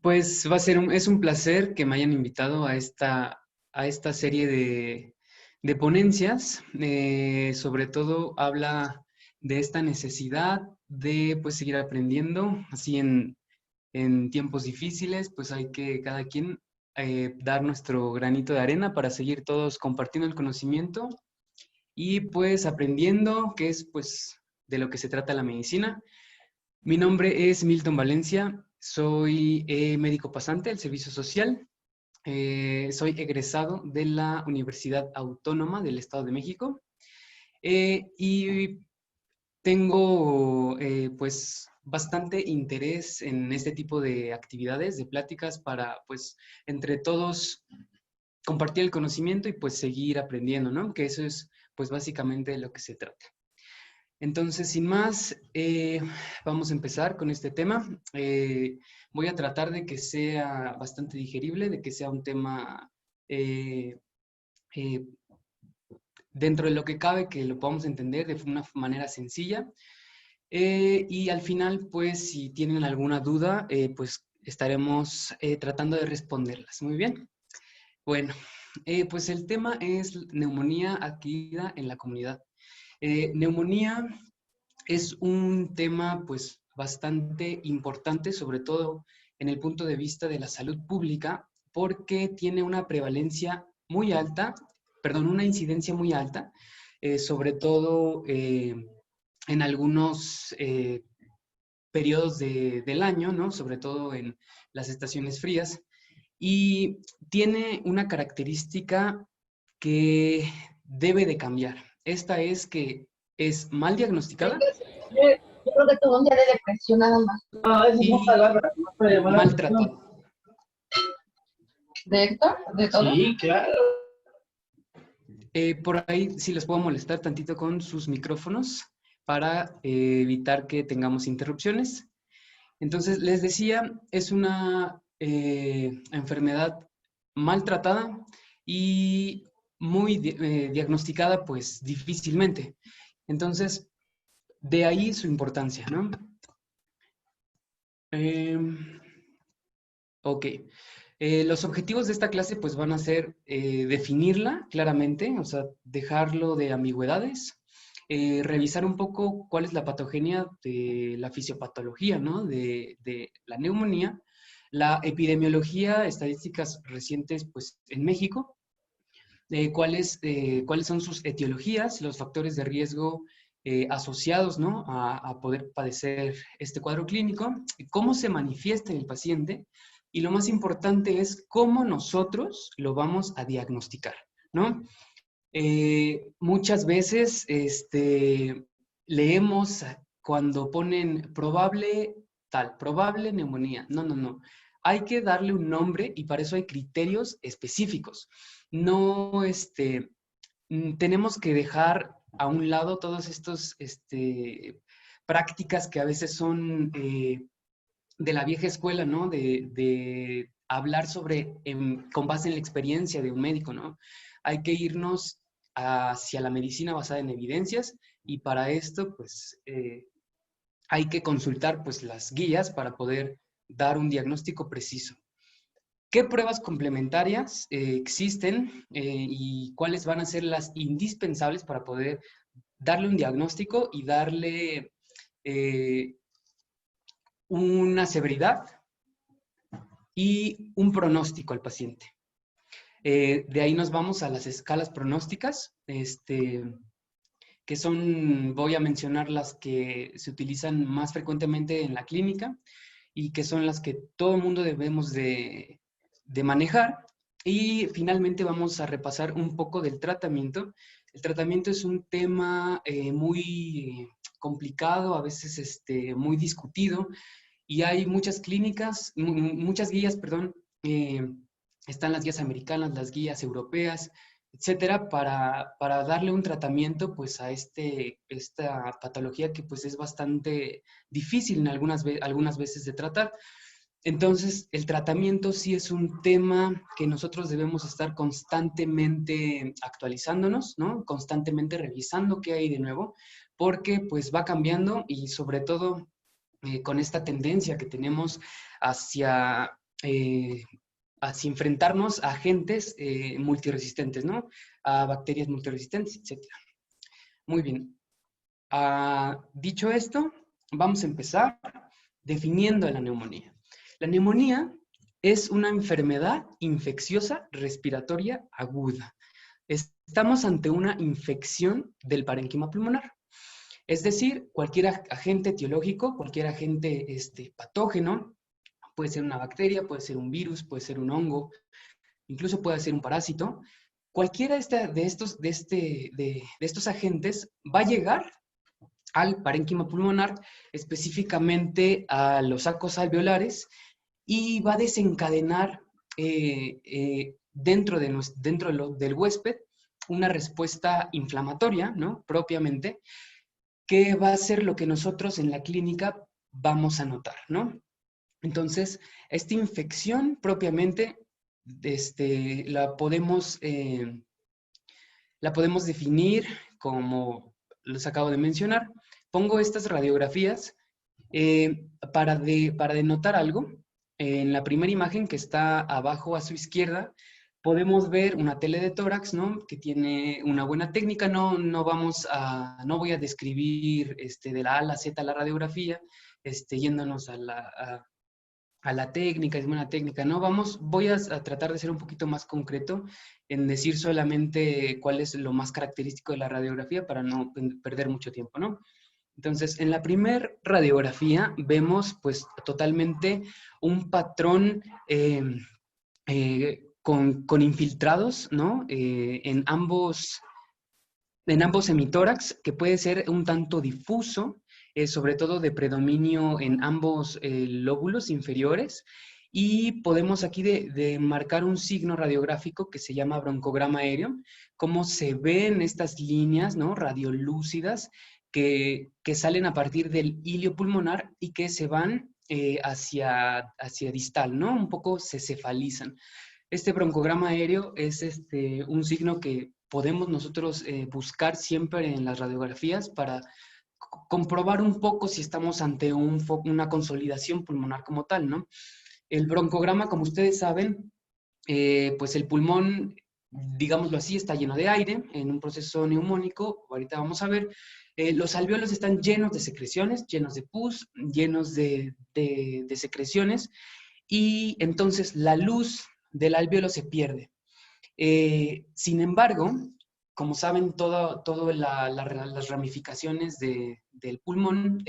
Pues es un placer que me hayan invitado a esta serie de ponencias. Sobre todo habla de esta necesidad de pues seguir aprendiendo, así en tiempos difíciles, pues hay que cada quien dar nuestro granito de arena para seguir todos compartiendo el conocimiento y pues aprendiendo, que es pues de lo que se trata la medicina. Mi nombre es Milton Valencia, soy médico pasante del Servicio Social, soy egresado de la Universidad Autónoma del Estado de México y tengo pues bastante interés en este tipo de actividades, de pláticas para pues entre todos compartir el conocimiento y pues seguir aprendiendo, ¿no? Que eso es pues básicamente de lo que se trata. Entonces, sin más, vamos a empezar con este tema. Voy a tratar de que sea bastante digerible, de que sea un tema eh, eh, dentro de lo que cabe, que lo podamos entender de una manera sencilla. Y al final, pues, si tienen alguna duda, pues estaremos tratando de responderlas. Muy bien. Bueno, pues el tema es neumonía adquirida en la comunidad. Neumonía es un tema pues bastante importante, sobre todo en el punto de vista de la salud pública, porque tiene una prevalencia muy alta, perdón, una incidencia muy alta, sobre todo en algunos periodos del año, ¿no? Sobre todo en las estaciones frías, y tiene una característica que debe de cambiar. Esta es que es mal diagnosticada Yo creo que tuvo un día de depresión nada más. Ah, eso no palabra, no para llamar la atención. maltratada. ¿De Héctor? ¿De todo? Sí, claro. Por ahí sí les puedo molestar tantito con sus micrófonos para evitar que tengamos interrupciones. Entonces, les decía, es una enfermedad maltratada y muy diagnosticada, pues difícilmente. Entonces, de ahí su importancia, ¿no? Ok. Los objetivos de esta clase pues van a ser definirla claramente, o sea, dejarlo de ambigüedades, revisar un poco cuál es la patogenia de la fisiopatología, ¿no? De la neumonía, la epidemiología, estadísticas recientes pues en México, cuáles son sus etiologías, los factores de riesgo asociados, ¿no? A poder padecer este cuadro clínico, cómo se manifiesta en el paciente, y lo más importante es cómo nosotros lo vamos a diagnosticar, ¿no? Muchas veces leemos cuando ponen probable tal, probable neumonía. No, no, no. Hay que darle un nombre y para eso hay criterios específicos. No, tenemos que dejar a un lado todos estos prácticas que a veces son de la vieja escuela, ¿no? De hablar sobre, con base en la experiencia de un médico, ¿no? Hay que irnos hacia la medicina basada en evidencias y para esto, pues, hay que consultar, pues, las guías para poder dar un diagnóstico preciso. ¿Qué pruebas complementarias existen y cuáles van a ser las indispensables para poder darle un diagnóstico y darle una severidad y un pronóstico al paciente? De ahí nos vamos a las escalas pronósticas, que son, voy a mencionar las que se utilizan más frecuentemente en la clínica y que son las que todo el mundo debemos de manejar. Y finalmente vamos a repasar un poco del tratamiento. El tratamiento es un tema muy complicado, a veces muy discutido, y hay muchas clínicas, muchas guías, perdón, están las guías americanas, las guías europeas, etcétera, para darle un tratamiento pues a esta patología que pues es bastante difícil en algunas veces de tratar. Entonces, el tratamiento sí es un tema que nosotros debemos estar constantemente actualizándonos, ¿no? Constantemente revisando qué hay de nuevo, porque pues va cambiando y sobre todo con esta tendencia que tenemos hacia así enfrentarnos a agentes multiresistentes, ¿no? A bacterias multiresistentes, etc. Muy bien. Dicho esto, vamos a empezar definiendo la neumonía. La neumonía es una enfermedad infecciosa respiratoria aguda. Estamos ante una infección del parénquima pulmonar. Es decir, cualquier agente etiológico, cualquier agente patógeno, puede ser una bacteria, puede ser un virus, puede ser un hongo, incluso puede ser un parásito. Cualquiera de estos agentes va a llegar al parénquima pulmonar, específicamente a los sacos alveolares, y va a desencadenar dentro del huésped una respuesta inflamatoria, ¿no? Propiamente, que va a ser lo que nosotros en la clínica vamos a notar, ¿no? Entonces, esta infección propiamente la podemos definir como les acabo de mencionar. Pongo estas radiografías para denotar algo. En la primera imagen que está abajo a su izquierda, podemos ver una tele de tórax, ¿no? Que tiene una buena técnica. No voy a describir de la A a la Z la radiografía, yéndonos a la técnica, es buena técnica, ¿no? Voy a tratar de ser un poquito más concreto en decir solamente cuál es lo más característico de la radiografía para no perder mucho tiempo, ¿no? Entonces, en la primera radiografía vemos pues totalmente un patrón con infiltrados, ¿no? En ambos hemitórax, que puede ser un tanto difuso, sobre todo de predominio en ambos lóbulos inferiores, y podemos aquí de marcar un signo radiográfico que se llama broncograma aéreo, cómo se ven estas líneas, ¿no? Radiolúcidas que salen a partir del hilio pulmonar y que se van hacia distal, ¿no? Un poco se cefalizan. Este broncograma aéreo es un signo que podemos nosotros buscar siempre en las radiografías para comprobar un poco si estamos ante una consolidación pulmonar como tal, ¿no? El broncograma, como ustedes saben, pues el pulmón, digámoslo así, está lleno de aire en un proceso neumónico. Ahorita vamos a ver. Los alvéolos están llenos de secreciones, llenos de pus, llenos de secreciones, y entonces la luz del alvéolo se pierde. Sin embargo, como saben, todas las ramificaciones del pulmón,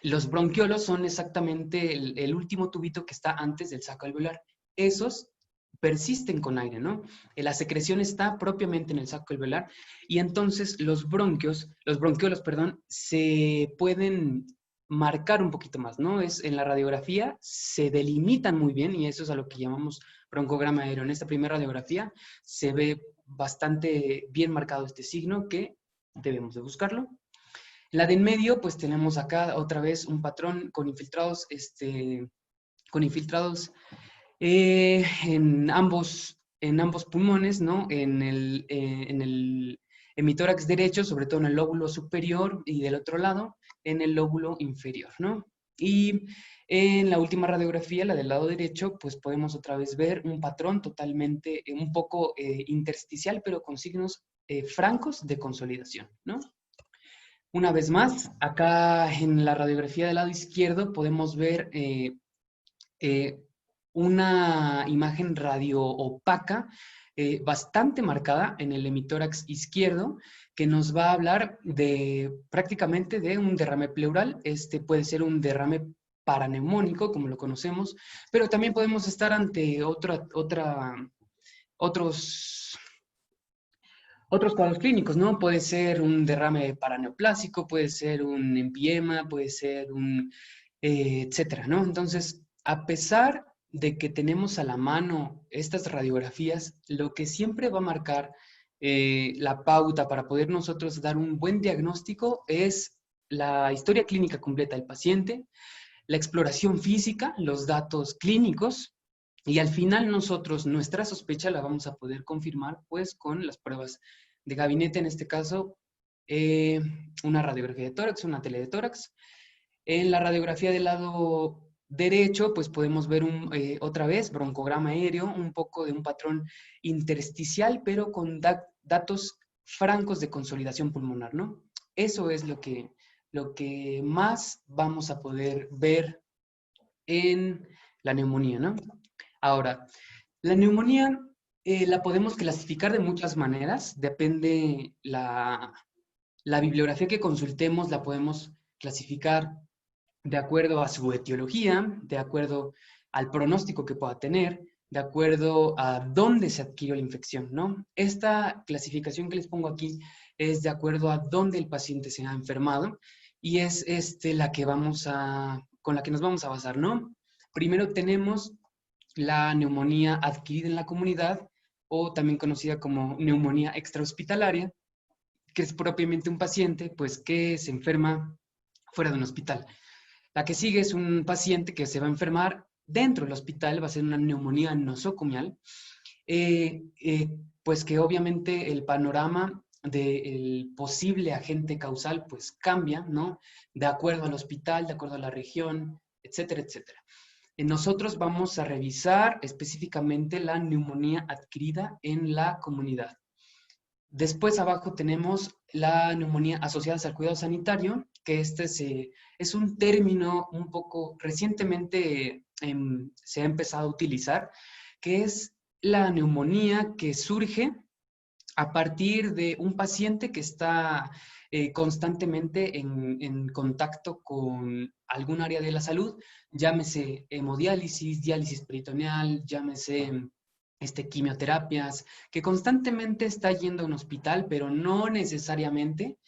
los bronquiolos son exactamente el último tubito que está antes del saco alveolar. Esos persisten con aire, ¿no? La secreción está propiamente en el saco alveolar, y entonces los bronquiolos, perdón, se pueden marcar un poquito más, ¿no? En la radiografía se delimitan muy bien, y eso es a lo que llamamos broncograma aéreo. En esta primera radiografía se ve bastante bien marcado este signo, que debemos de buscarlo. En la de en medio, pues tenemos acá otra vez un patrón con infiltrados, en ambos pulmones, ¿no? En el hemitórax derecho, sobre todo en el lóbulo superior, y del otro lado, en el lóbulo inferior, ¿no? Y en la última radiografía, la del lado derecho, pues podemos otra vez ver un patrón totalmente, un poco intersticial, pero con signos francos de consolidación, ¿no? Una vez más, acá en la radiografía del lado izquierdo podemos ver una imagen radio opaca bastante marcada en el hemitórax izquierdo, que nos va a hablar prácticamente de un derrame pleural. Puede ser un derrame paraneumónico, como lo conocemos, pero también podemos estar ante otros cuadros clínicos, ¿no? Puede ser un derrame paraneoplásico, puede ser un empiema, puede ser etcétera, ¿no? Entonces, a pesar de que tenemos a la mano estas radiografías, lo que siempre va a marcar la pauta para poder nosotros dar un buen diagnóstico es la historia clínica completa del paciente, la exploración física, los datos clínicos, y al final nosotros nuestra sospecha la vamos a poder confirmar pues con las pruebas de gabinete, en este caso una radiografía de tórax, una tele de tórax. En la radiografía del lado derecho, pues podemos ver otra vez broncograma aéreo, un poco de un patrón intersticial, pero con datos francos de consolidación pulmonar, ¿no? Eso es lo que más vamos a poder ver en la neumonía, ¿no? Ahora, la neumonía la podemos clasificar de muchas maneras, depende la bibliografía que consultemos, la podemos clasificar de acuerdo a su etiología, de acuerdo al pronóstico que pueda tener, de acuerdo a dónde se adquirió la infección, ¿no? Esta clasificación que les pongo aquí es de acuerdo a dónde el paciente se ha enfermado y es la que con la que nos vamos a basar, ¿no? Primero tenemos la neumonía adquirida en la comunidad o también conocida como neumonía extrahospitalaria, que es propiamente un paciente pues, que se enferma fuera de un hospital. La que sigue es un paciente que se va a enfermar dentro del hospital, va a ser una neumonía nosocomial, pues que obviamente el panorama del posible agente causal pues cambia, ¿no? De acuerdo al hospital, de acuerdo a la región, etcétera, etcétera. Nosotros vamos a revisar específicamente la neumonía adquirida en la comunidad. Después abajo tenemos la neumonía asociada al cuidado sanitario, que es un término un poco recientemente se ha empezado a utilizar, que es la neumonía que surge a partir de un paciente que está constantemente en contacto con algún área de la salud, llámese hemodiálisis, diálisis peritoneal, llámese quimioterapias, que constantemente está yendo a un hospital, pero no necesariamente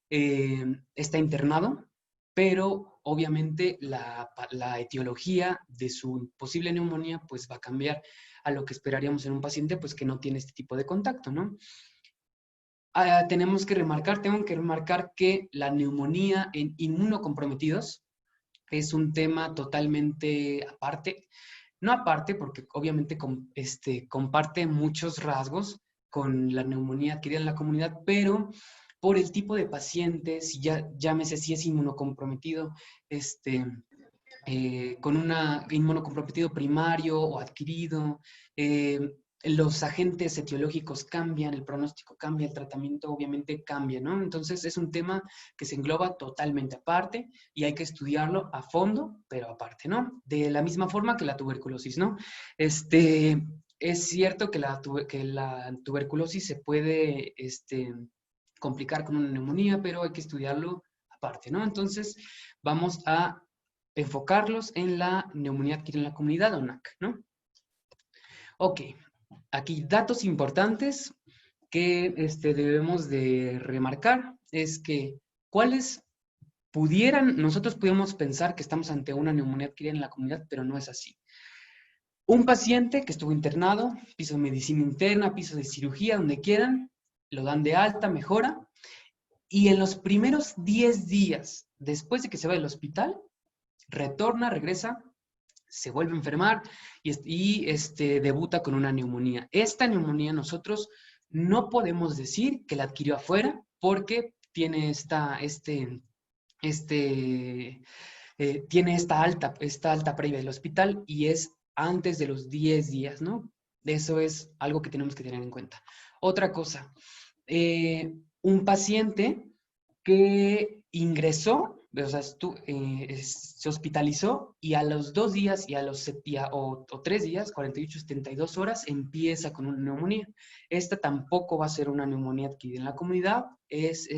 está internado, pero obviamente la etiología de su posible neumonía pues va a cambiar a lo que esperaríamos en un paciente pues que no tiene este tipo de contacto, ¿no? Tengo que remarcar que la neumonía en inmunocomprometidos es un tema totalmente aparte. No aparte, porque obviamente comparte muchos rasgos con la neumonía adquirida en la comunidad, pero por el tipo de pacientes, llámese si es inmunocomprometido, con un inmunocomprometido primario o adquirido, los agentes etiológicos cambian, el pronóstico cambia, el tratamiento obviamente cambia, ¿no? Entonces es un tema que se engloba totalmente aparte y hay que estudiarlo a fondo, pero aparte, ¿no? De la misma forma que la tuberculosis, ¿no? Es cierto que la tuberculosis se puede complicar con una neumonía, pero hay que estudiarlo aparte, ¿no? Entonces vamos a enfocarlos en la neumonía adquirida en la comunidad o NAC, ¿no? Ok, aquí datos importantes que debemos de remarcar es que nosotros pudiéramos pensar que estamos ante una neumonía adquirida en la comunidad, pero no es así. Un paciente que estuvo internado, piso de medicina interna, piso de cirugía, donde quieran, lo dan de alta, mejora, y en los primeros 10 días después de que se va del hospital, regresa, se vuelve a enfermar y debuta con una neumonía. Esta neumonía nosotros no podemos decir que la adquirió afuera porque tiene tiene esta alta previa del hospital y es antes de los 10 días, ¿no? Eso es algo que tenemos que tener en cuenta. Otra cosa, un paciente que ingresó, o sea, se hospitalizó y a los 2 días o 3 días, 48, 72 horas, empieza con una neumonía. Esta tampoco va a ser una neumonía adquirida en la comunidad, es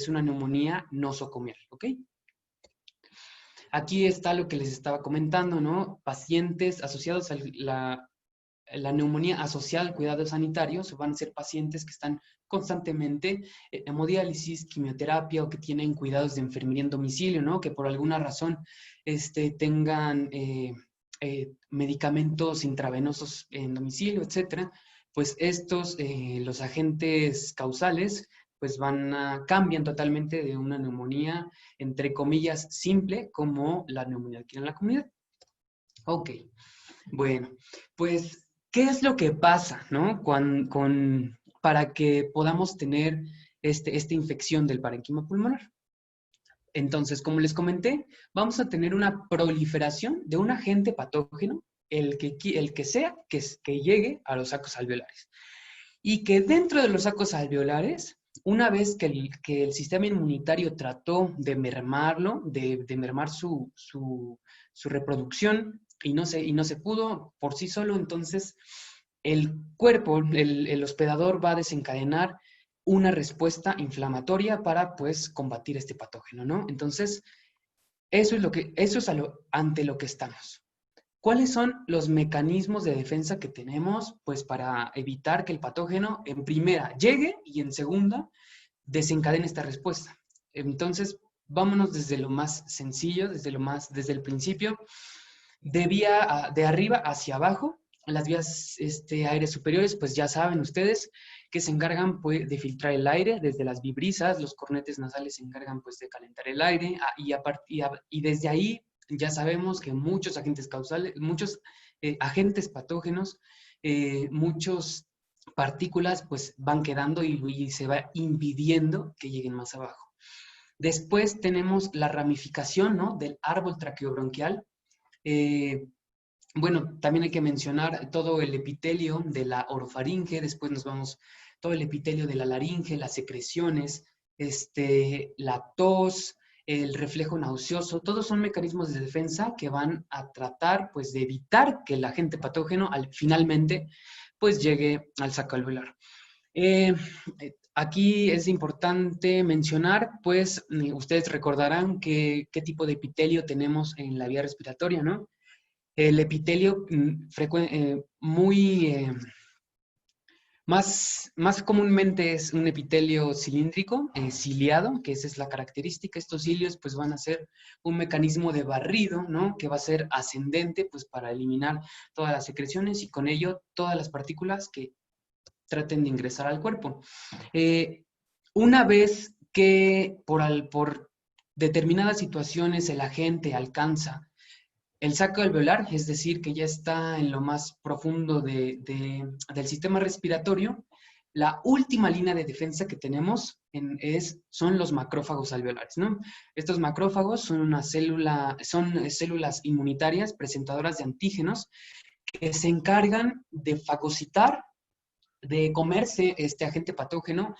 una neumonía nosocomial, ¿ok? Aquí está lo que les estaba comentando, ¿no? Pacientes asociados a la neumonía asociada al cuidado sanitario van a ser pacientes que están constantemente en hemodiálisis, quimioterapia o que tienen cuidados de enfermería en domicilio, ¿no? Que por alguna razón tengan medicamentos intravenosos en domicilio, etcétera. Pues los agentes causales, pues cambian totalmente de una neumonía, entre comillas, simple, como la neumonía adquirida en la comunidad. Ok, bueno, pues ¿qué es lo que pasa, no? Para que podamos tener esta infección del parénquima pulmonar? Entonces, como les comenté, vamos a tener una proliferación de un agente patógeno, el que sea que llegue a los sacos alveolares. Y que dentro de los sacos alveolares, una vez que el sistema inmunitario trató de mermarlo, de mermar su reproducción, y no se pudo por sí solo, entonces el cuerpo, el hospedador va a desencadenar una respuesta inflamatoria para, pues, combatir este patógeno, ¿no? Entonces, eso es ante lo que estamos. ¿Cuáles son los mecanismos de defensa que tenemos, pues, para evitar que el patógeno, en primera, llegue y en segunda, desencadene esta respuesta? Entonces, vámonos desde lo más sencillo, desde el principio, de arriba hacia abajo. Las vías aéreas superiores, pues ya saben ustedes que se encargan, pues, de filtrar el aire desde las vibrisas. Los cornetes nasales se encargan, pues, de calentar el aire, y desde ahí ya sabemos que muchos agentes causales, muchos agentes patógenos, muchas partículas, pues, van quedando y se va impidiendo que lleguen más abajo. Después tenemos la ramificación, ¿no?, del árbol traqueobronquial. Bueno, también hay que mencionar todo el epitelio de la orofaringe. Después nos vamos todo el epitelio de la laringe, las secreciones, la tos, el reflejo nauseoso. Todos son mecanismos de defensa que van a tratar, pues, de evitar que el agente patógeno finalmente, pues, llegue al saco alveolar. Aquí es importante mencionar, pues, ustedes recordarán qué tipo de epitelio tenemos en la vía respiratoria, ¿no? El epitelio más comúnmente es un epitelio cilíndrico, ciliado, que esa es la característica. Estos cilios, pues, van a ser un mecanismo de barrido, ¿no?, que va a ser ascendente, pues, para eliminar todas las secreciones y con ello todas las partículas que traten de ingresar al cuerpo. Una vez que por determinadas situaciones el agente alcanza el saco alveolar, es decir, que ya está en lo más profundo del sistema respiratorio, la última línea de defensa que tenemos son los macrófagos alveolares, ¿no? Estos macrófagos son células inmunitarias presentadoras de antígenos que se encargan de fagocitar, de comerse este agente patógeno,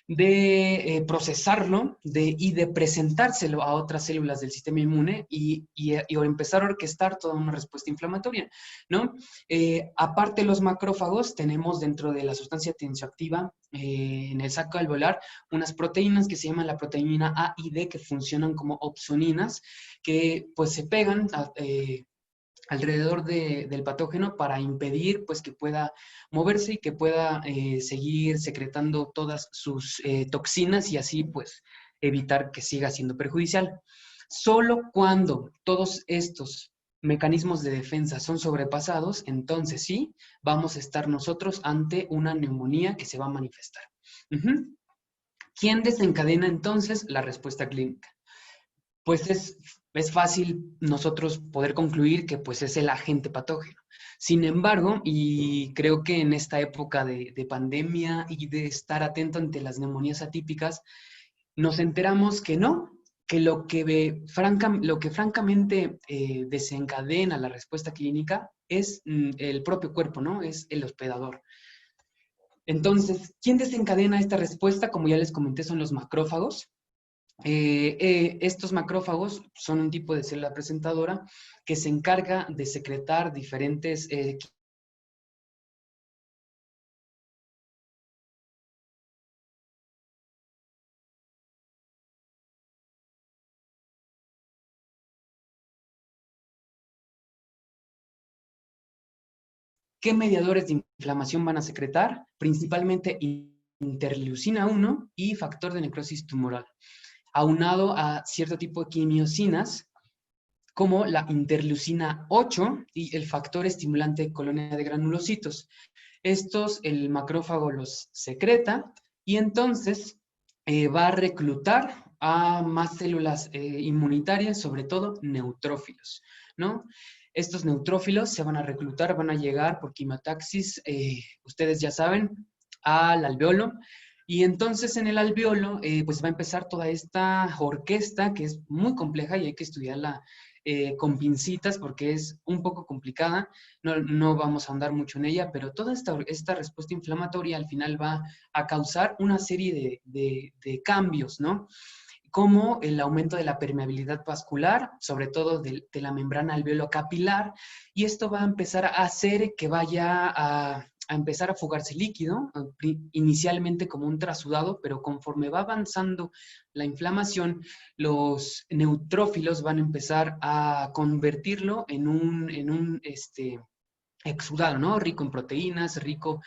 de procesarlo y de presentárselo a otras células del sistema inmune y empezar a orquestar toda una respuesta inflamatoria, ¿no? Aparte de los macrófagos, tenemos dentro de la sustancia tensioactiva en el saco alveolar unas proteínas que se llaman la proteína A y D, que funcionan como opsoninas, que, pues, se pegan alrededor del patógeno para impedir, pues, que pueda moverse y que pueda seguir secretando todas sus toxinas y así, pues, evitar que siga siendo perjudicial. Solo cuando todos estos mecanismos de defensa son sobrepasados, entonces sí, vamos a estar nosotros ante una neumonía que se va a manifestar. ¿Quién desencadena entonces la respuesta clínica? Pues es fácil nosotros poder concluir que, pues, es el agente patógeno. Sin embargo, y creo que en esta época de pandemia y de estar atento ante las neumonías atípicas, nos enteramos que no, que lo que francamente desencadena la respuesta clínica es el propio cuerpo, ¿no? Es el hospedador. Entonces, ¿quién desencadena esta respuesta? Como ya les comenté, son los macrófagos. Estos macrófagos son un tipo de célula presentadora que se encarga de secretar diferentes ¿Qué mediadores de inflamación van a secretar? Principalmente interleucina 1 y factor de necrosis tumoral, aunado a cierto tipo de quimiosinas como la interleucina 8 y el factor estimulante de colonia de granulocitos. Estos el macrófago los secreta y entonces va a reclutar a más células inmunitarias, sobre todo neutrófilos, ¿no? Estos neutrófilos se van a reclutar, van a llegar por quimiotaxis, ustedes ya saben, al alveolo. Y entonces en el alveolo, pues va a empezar toda esta orquesta que es muy compleja y hay que estudiarla con pincitas porque es un poco complicada. No vamos a ahondar mucho en ella, pero toda esta respuesta inflamatoria al final va a causar una serie de cambios, ¿no? Como el aumento de la permeabilidad vascular, sobre todo de la membrana alveolo-capilar, y esto va a empezar a hacer que vaya a empezar a fugarse líquido, inicialmente como un trasudado, pero conforme va avanzando la inflamación, los neutrófilos van a empezar a convertirlo en un exudado, ¿no? Rico en proteínas, rico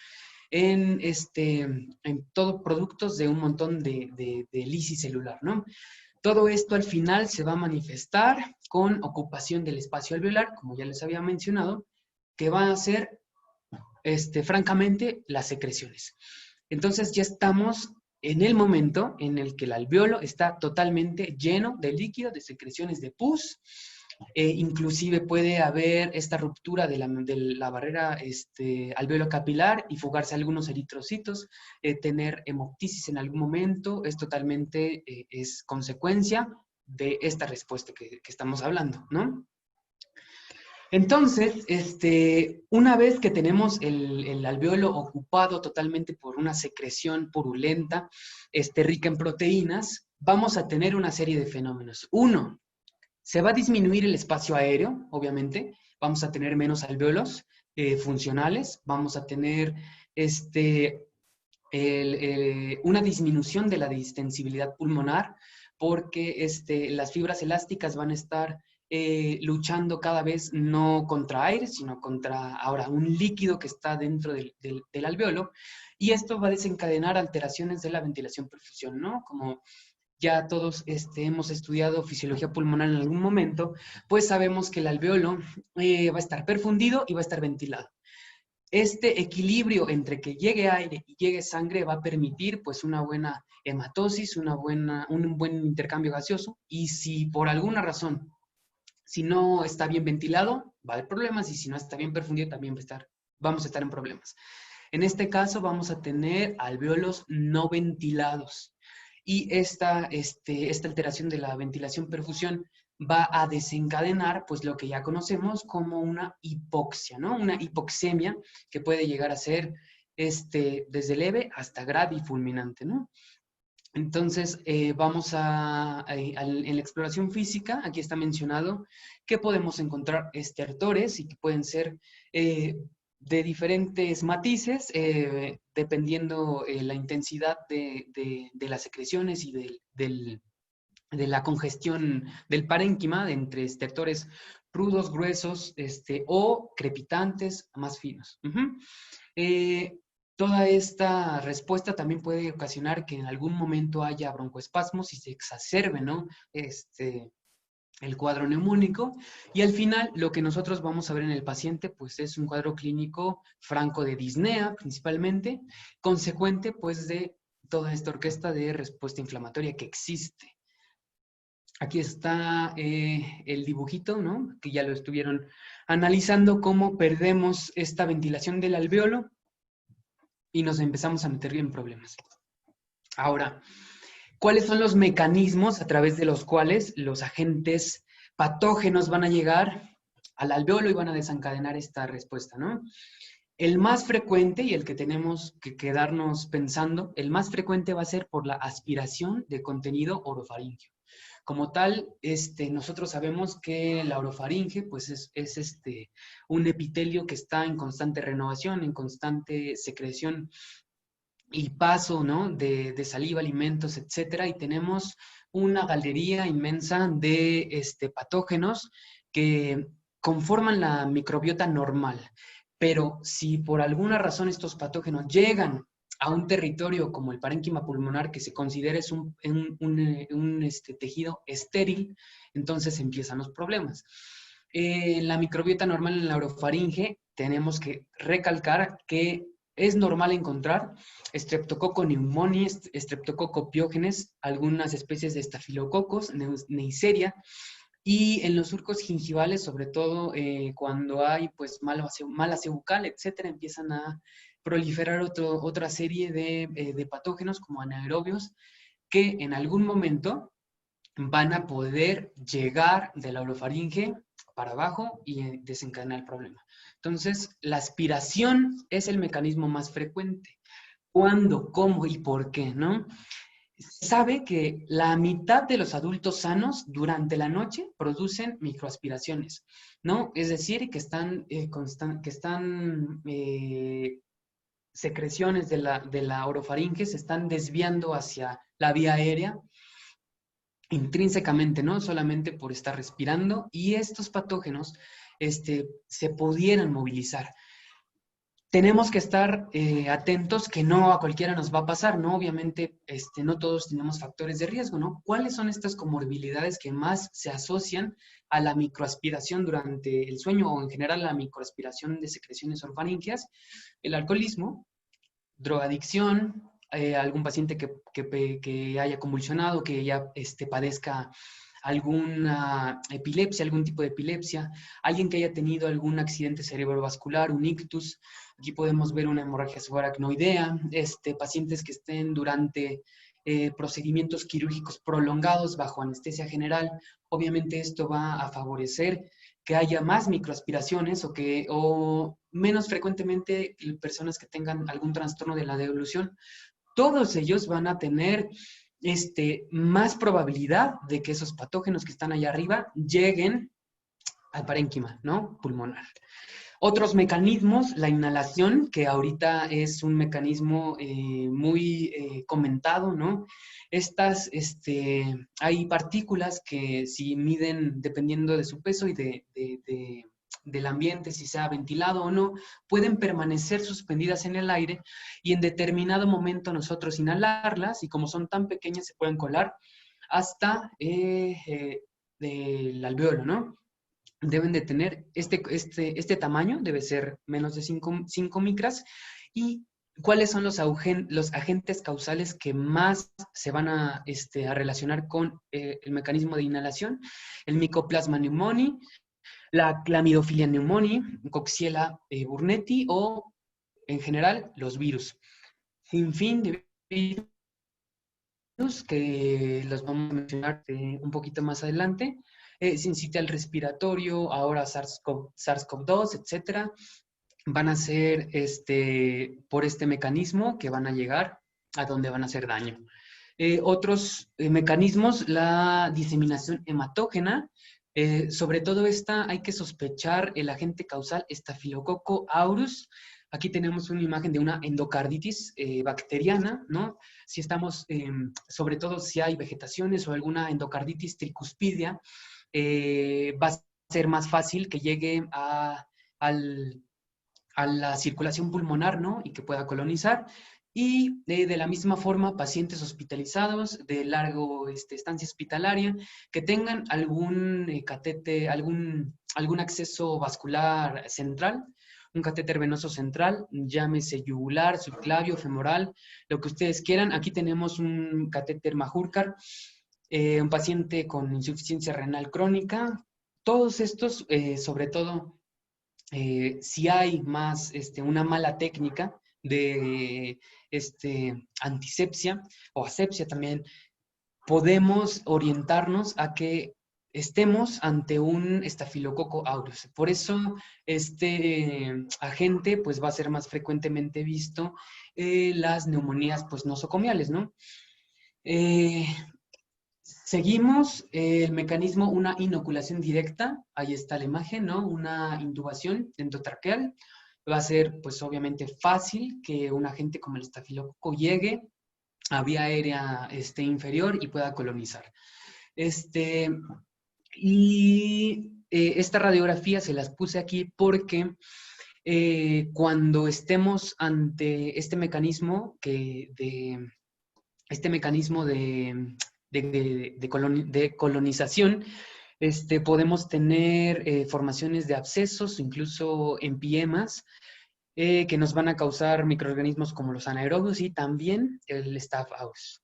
en todo productos de un montón de lisis celular, ¿no? Todo esto al final se va a manifestar con ocupación del espacio alveolar, como ya les había mencionado, que van a ser, francamente, las secreciones. Entonces ya estamos en el momento en el que el alveolo está totalmente lleno de líquido, de secreciones de pus. Inclusive puede haber esta ruptura de la barrera alveolo capilar y fugarse algunos eritrocitos, tener hemoptisis en algún momento, es totalmente es consecuencia de esta respuesta que estamos hablando, ¿no? Entonces, una vez que tenemos el alveolo ocupado totalmente por una secreción purulenta, rica en proteínas, vamos a tener una serie de fenómenos. Uno, se va a disminuir el espacio aéreo, obviamente, vamos a tener menos alveolos funcionales, vamos a tener una disminución de la distensibilidad pulmonar, porque las fibras elásticas van a estar luchando cada vez no contra aire, sino contra ahora un líquido que está dentro del alveolo, y esto va a desencadenar alteraciones de la ventilación-perfusión, ¿no? Como ya todos hemos estudiado fisiología pulmonar en algún momento, pues sabemos que el alveolo va a estar perfundido y va a estar ventilado. Este equilibrio entre que llegue aire y llegue sangre va a permitir pues una buena hematosis, un buen intercambio gaseoso, y si por alguna razón, si no está bien ventilado, va a haber problemas, y si no está bien perfundido también vamos a estar en problemas. En este caso vamos a tener alveolos no ventilados. Y esta alteración de la ventilación-perfusión va a desencadenar, pues, lo que ya conocemos como una hipoxia, ¿no? Una hipoxemia que puede llegar a ser desde leve hasta grave y fulminante, ¿no? Entonces, vamos en la exploración física, aquí está mencionado que podemos encontrar estertores y que pueden ser de diferentes matices, dependiendo la intensidad de las secreciones y de la congestión del parénquima, entre estertores rudos, gruesos, o crepitantes, más finos. Toda esta respuesta también puede ocasionar que en algún momento haya broncoespasmos y se exacerbe, ¿no? El cuadro neumónico, y al final lo que nosotros vamos a ver en el paciente pues es un cuadro clínico franco de disnea principalmente, consecuente pues de toda esta orquesta de respuesta inflamatoria que existe. Aquí está el dibujito, ¿no? Que ya lo estuvieron analizando, cómo perdemos esta ventilación del alveolo y nos empezamos a meter en problemas. Ahora, ¿cuáles son los mecanismos a través de los cuales los agentes patógenos van a llegar al alveolo y van a desencadenar esta respuesta, ¿no? El más frecuente, y el que tenemos que quedarnos pensando, el más frecuente va a ser por la aspiración de contenido orofaríngeo. Como tal, nosotros sabemos que la orofaringe pues es un epitelio que está en constante renovación, en constante secreción y paso, ¿no? de saliva, alimentos, etcétera, y tenemos una galería inmensa de patógenos que conforman la microbiota normal. Pero si por alguna razón estos patógenos llegan a un territorio como el parénquima pulmonar, que se considera es un tejido estéril, entonces empiezan los problemas. En la microbiota normal, en la orofaringe, tenemos que recalcar que es normal encontrar Streptococcus pneumoniae, Streptococcus pyogenes, algunas especies de estafilococos, Neisseria, y en los surcos gingivales, sobre todo cuando hay pues mala bucal, etcétera, empiezan a proliferar otra serie de patógenos como anaerobios que en algún momento van a poder llegar de la orofaringe para abajo y desencadenar el problema. Entonces, la aspiración es el mecanismo más frecuente. ¿Cuándo, cómo y por qué, no? Se sabe que la mitad de los adultos sanos durante la noche producen microaspiraciones, ¿no? Es decir, que secreciones de la orofaringe se están desviando hacia la vía aérea intrínsecamente, ¿no? Solamente por estar respirando, y estos patógenos se pudieran movilizar. Tenemos que estar atentos que no a cualquiera nos va a pasar, ¿no? Obviamente, no todos tenemos factores de riesgo, ¿no? ¿Cuáles son estas comorbilidades que más se asocian a la microaspiración durante el sueño o en general a la microaspiración de secreciones orofaringeas? El alcoholismo, drogadicción, algún paciente que haya convulsionado, que ya padezca alguna epilepsia, algún tipo de epilepsia, alguien que haya tenido algún accidente cerebrovascular, un ictus. Aquí podemos ver una hemorragia subaracnoidea, pacientes que estén durante procedimientos quirúrgicos prolongados bajo anestesia general. Obviamente esto va a favorecer que haya más microaspiraciones o menos frecuentemente personas que tengan algún trastorno de la deglución. Todos ellos van a tener más probabilidad de que esos patógenos que están allá arriba lleguen al parénquima, ¿no? Pulmonar. Otros mecanismos, la inhalación, que ahorita es un mecanismo muy comentado, ¿no? Hay partículas que si miden, dependiendo de su peso y del ambiente, si sea ventilado o no, pueden permanecer suspendidas en el aire y en determinado momento nosotros inhalarlas, y como son tan pequeñas se pueden colar hasta el alveolo, ¿no? Deben de tener este tamaño, debe ser menos de 5 micras. ¿Y cuáles son los agentes causales que más se van a relacionar con el mecanismo de inhalación? El Mycoplasma pneumoniae, la Clamidophila pneumoniae, Coxiella burnetii o, en general, los virus. Sin fin de virus que los vamos a mencionar un poquito más adelante. Sincitial respiratorio, ahora SARS-CoV-2, etcétera, van a ser por este mecanismo que van a llegar a donde van a hacer daño. Otros mecanismos, la diseminación hematógena, sobre todo esta hay que sospechar el agente causal Staphylococcus aureus. Aquí tenemos una imagen de una endocarditis bacteriana, ¿no? Si estamos, sobre todo si hay vegetaciones o alguna endocarditis tricuspidia, va a ser más fácil que llegue a la circulación pulmonar, ¿no? Y que pueda colonizar. Y de la misma forma, pacientes hospitalizados de largo estancia hospitalaria que tengan algún catéter, algún acceso vascular central, un catéter venoso central, llámese yugular, subclavio, femoral, lo que ustedes quieran. Aquí tenemos un catéter Majorcar, un paciente con insuficiencia renal crónica. Todos estos, sobre todo, si hay más una mala técnica de antisepsia o asepsia también, podemos orientarnos a que estemos ante un Staphylococcus aureus. Por eso este agente pues va a ser más frecuentemente visto las neumonías pues nosocomiales, ¿no? Seguimos el mecanismo, una inoculación directa, ahí está la imagen, ¿no? Una intubación endotraqueal. Va a ser, pues obviamente, fácil que un agente como el estafilococo llegue a vía aérea inferior y pueda colonizar. Esta radiografía se las puse aquí porque cuando estemos ante este mecanismo de colonización, podemos tener formaciones de abscesos, incluso empiemas, que nos van a causar microorganismos como los anaerobios y también el Staph aureus.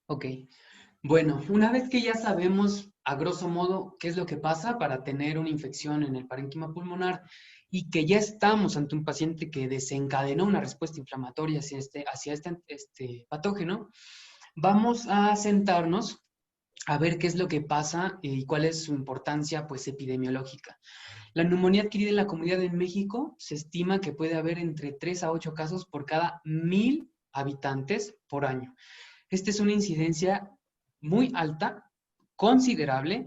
Ok. Bueno, una vez que ya sabemos a grosso modo, qué es lo que pasa para tener una infección en el parénquima pulmonar y que ya estamos ante un paciente que desencadenó una respuesta inflamatoria hacia este patógeno, vamos a sentarnos a ver qué es lo que pasa y cuál es su importancia, pues, epidemiológica. La neumonía adquirida en la comunidad de México se estima que puede haber entre 3 a 8 casos por cada 1,000 habitantes por año. Esta es una incidencia muy alta, considerable,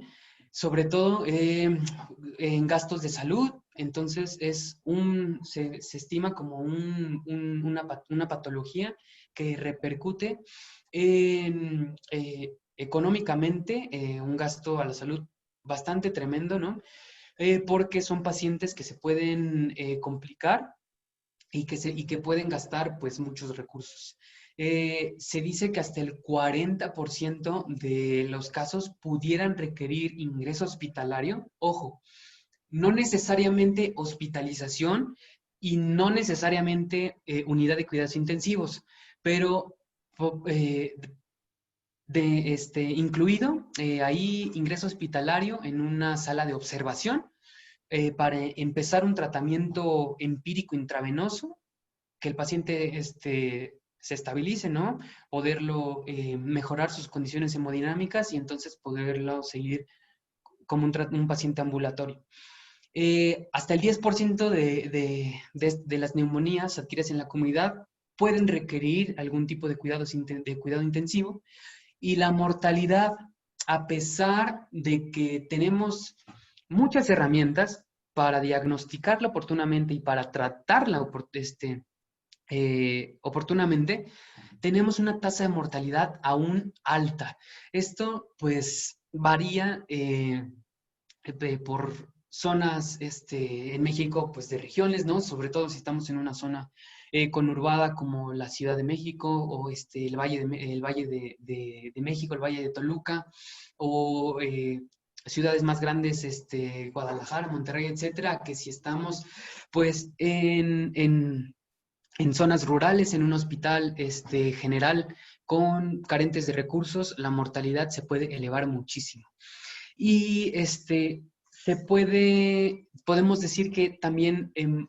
sobre todo en gastos de salud. Entonces, se estima como una patología que repercute en, económicamente, un gasto a la salud bastante tremendo, ¿no? Porque son pacientes que se pueden complicar y que pueden gastar, pues, muchos recursos. Se dice que hasta el 40% de los casos pudieran requerir ingreso hospitalario. Ojo, no necesariamente hospitalización y no necesariamente unidad de cuidados intensivos, pero incluido ahí ingreso hospitalario en una sala de observación para empezar un tratamiento empírico intravenoso, que el paciente se estabilice, ¿no? Poderlo mejorar sus condiciones hemodinámicas y entonces poderlo seguir como un paciente ambulatorio. Hasta el 10% de las neumonías adquiridas en la comunidad pueden requerir algún tipo de cuidado intensivo, y la mortalidad, a pesar de que tenemos muchas herramientas para diagnosticarla oportunamente y para tratarla oportunamente, tenemos una tasa de mortalidad aún alta. Esto, pues, varía por zonas en México, pues, de regiones, ¿no? Sobre todo si estamos en una zona conurbada como la Ciudad de México o el Valle de México, el Valle de Toluca, o ciudades más grandes, Guadalajara, Monterrey, etcétera, que si estamos, pues, en zonas rurales, en un hospital general con carentes de recursos, la mortalidad se puede elevar muchísimo. Y podemos decir que también en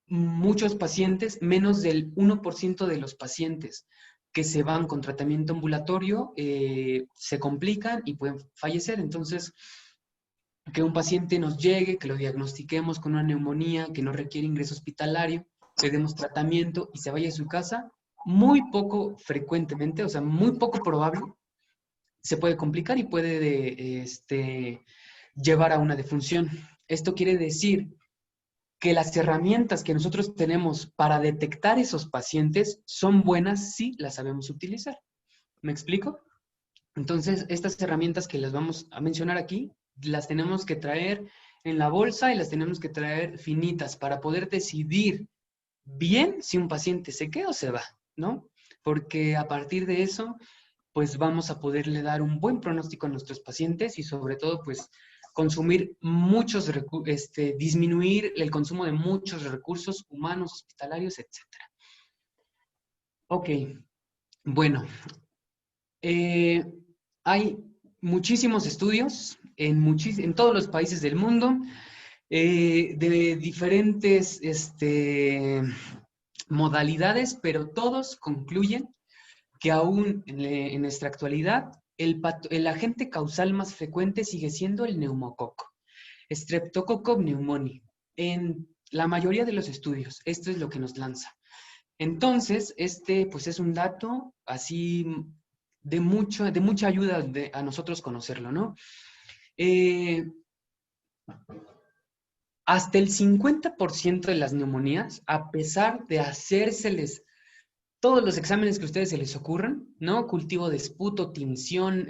muchos pacientes, menos del 1% de los pacientes que se van con tratamiento ambulatorio se complican y pueden fallecer. Entonces, que un paciente nos llegue, que lo diagnostiquemos con una neumonía que no requiere ingreso hospitalario, le demos tratamiento y se vaya a su casa, muy poco frecuentemente, o sea, muy poco probable, se puede complicar y puede llevar a una defunción. Esto quiere decir que las herramientas que nosotros tenemos para detectar esos pacientes son buenas si las sabemos utilizar. ¿Me explico? Entonces, estas herramientas que las vamos a mencionar aquí, las tenemos que traer en la bolsa y las tenemos que traer finitas para poder decidir bien si un paciente se queda o se va, ¿no? Porque a partir de eso, pues vamos a poderle dar un buen pronóstico a nuestros pacientes y sobre todo, pues, disminuir el consumo de muchos recursos humanos, hospitalarios, etc. Ok, bueno, hay muchísimos estudios en todos los países del mundo de diferentes modalidades, pero todos concluyen que aún en nuestra actualidad el agente causal más frecuente sigue siendo el neumococo, Streptococcus pneumoniae, en la mayoría de los estudios. Esto es lo que nos lanza. Entonces, pues es un dato así de mucha ayuda a nosotros conocerlo, ¿no? Hasta el 50% de las neumonías, a pesar de hacérseles todos los exámenes que a ustedes se les ocurran, ¿no? Cultivo de esputo, tinción,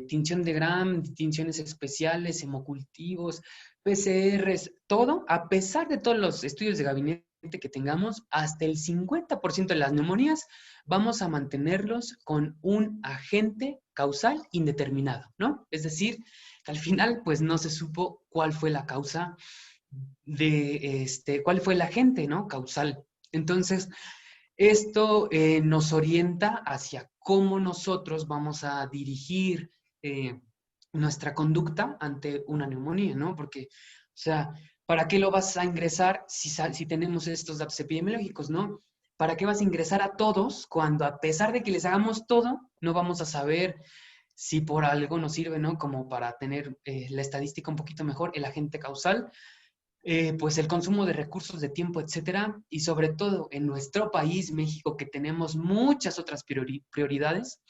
tinción de Gram, tinciones especiales, hemocultivos, PCRs, todo, a pesar de todos los estudios de gabinete que tengamos, hasta el 50% de las neumonías vamos a mantenerlos con un agente causal indeterminado, ¿no? Es decir, que al final, pues no se supo cuál fue la causa cuál fue el agente, ¿no? Causal. Entonces, esto nos orienta hacia cómo nosotros vamos a dirigir nuestra conducta ante una neumonía, ¿no? Porque, o sea, ¿para qué lo vas a ingresar si tenemos estos datos epidemiológicos, ¿no? ¿Para qué vas a ingresar a todos cuando a pesar de que les hagamos todo, no vamos a saber si por algo nos sirve, ¿no? Como para tener la estadística un poquito mejor, el agente causal, pues el consumo de recursos, de tiempo, etcétera, y sobre todo en nuestro país, México, que tenemos muchas otras prioridades,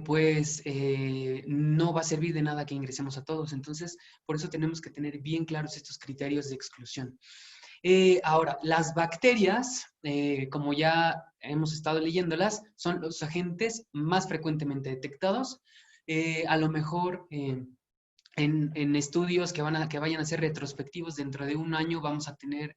pues no va a servir de nada que ingresemos a todos. Entonces, por eso tenemos que tener bien claros estos criterios de exclusión. Ahora, las bacterias, como ya hemos estado leyéndolas, son los agentes más frecuentemente detectados. A lo mejor en estudios que vayan a ser retrospectivos dentro de un año vamos a tener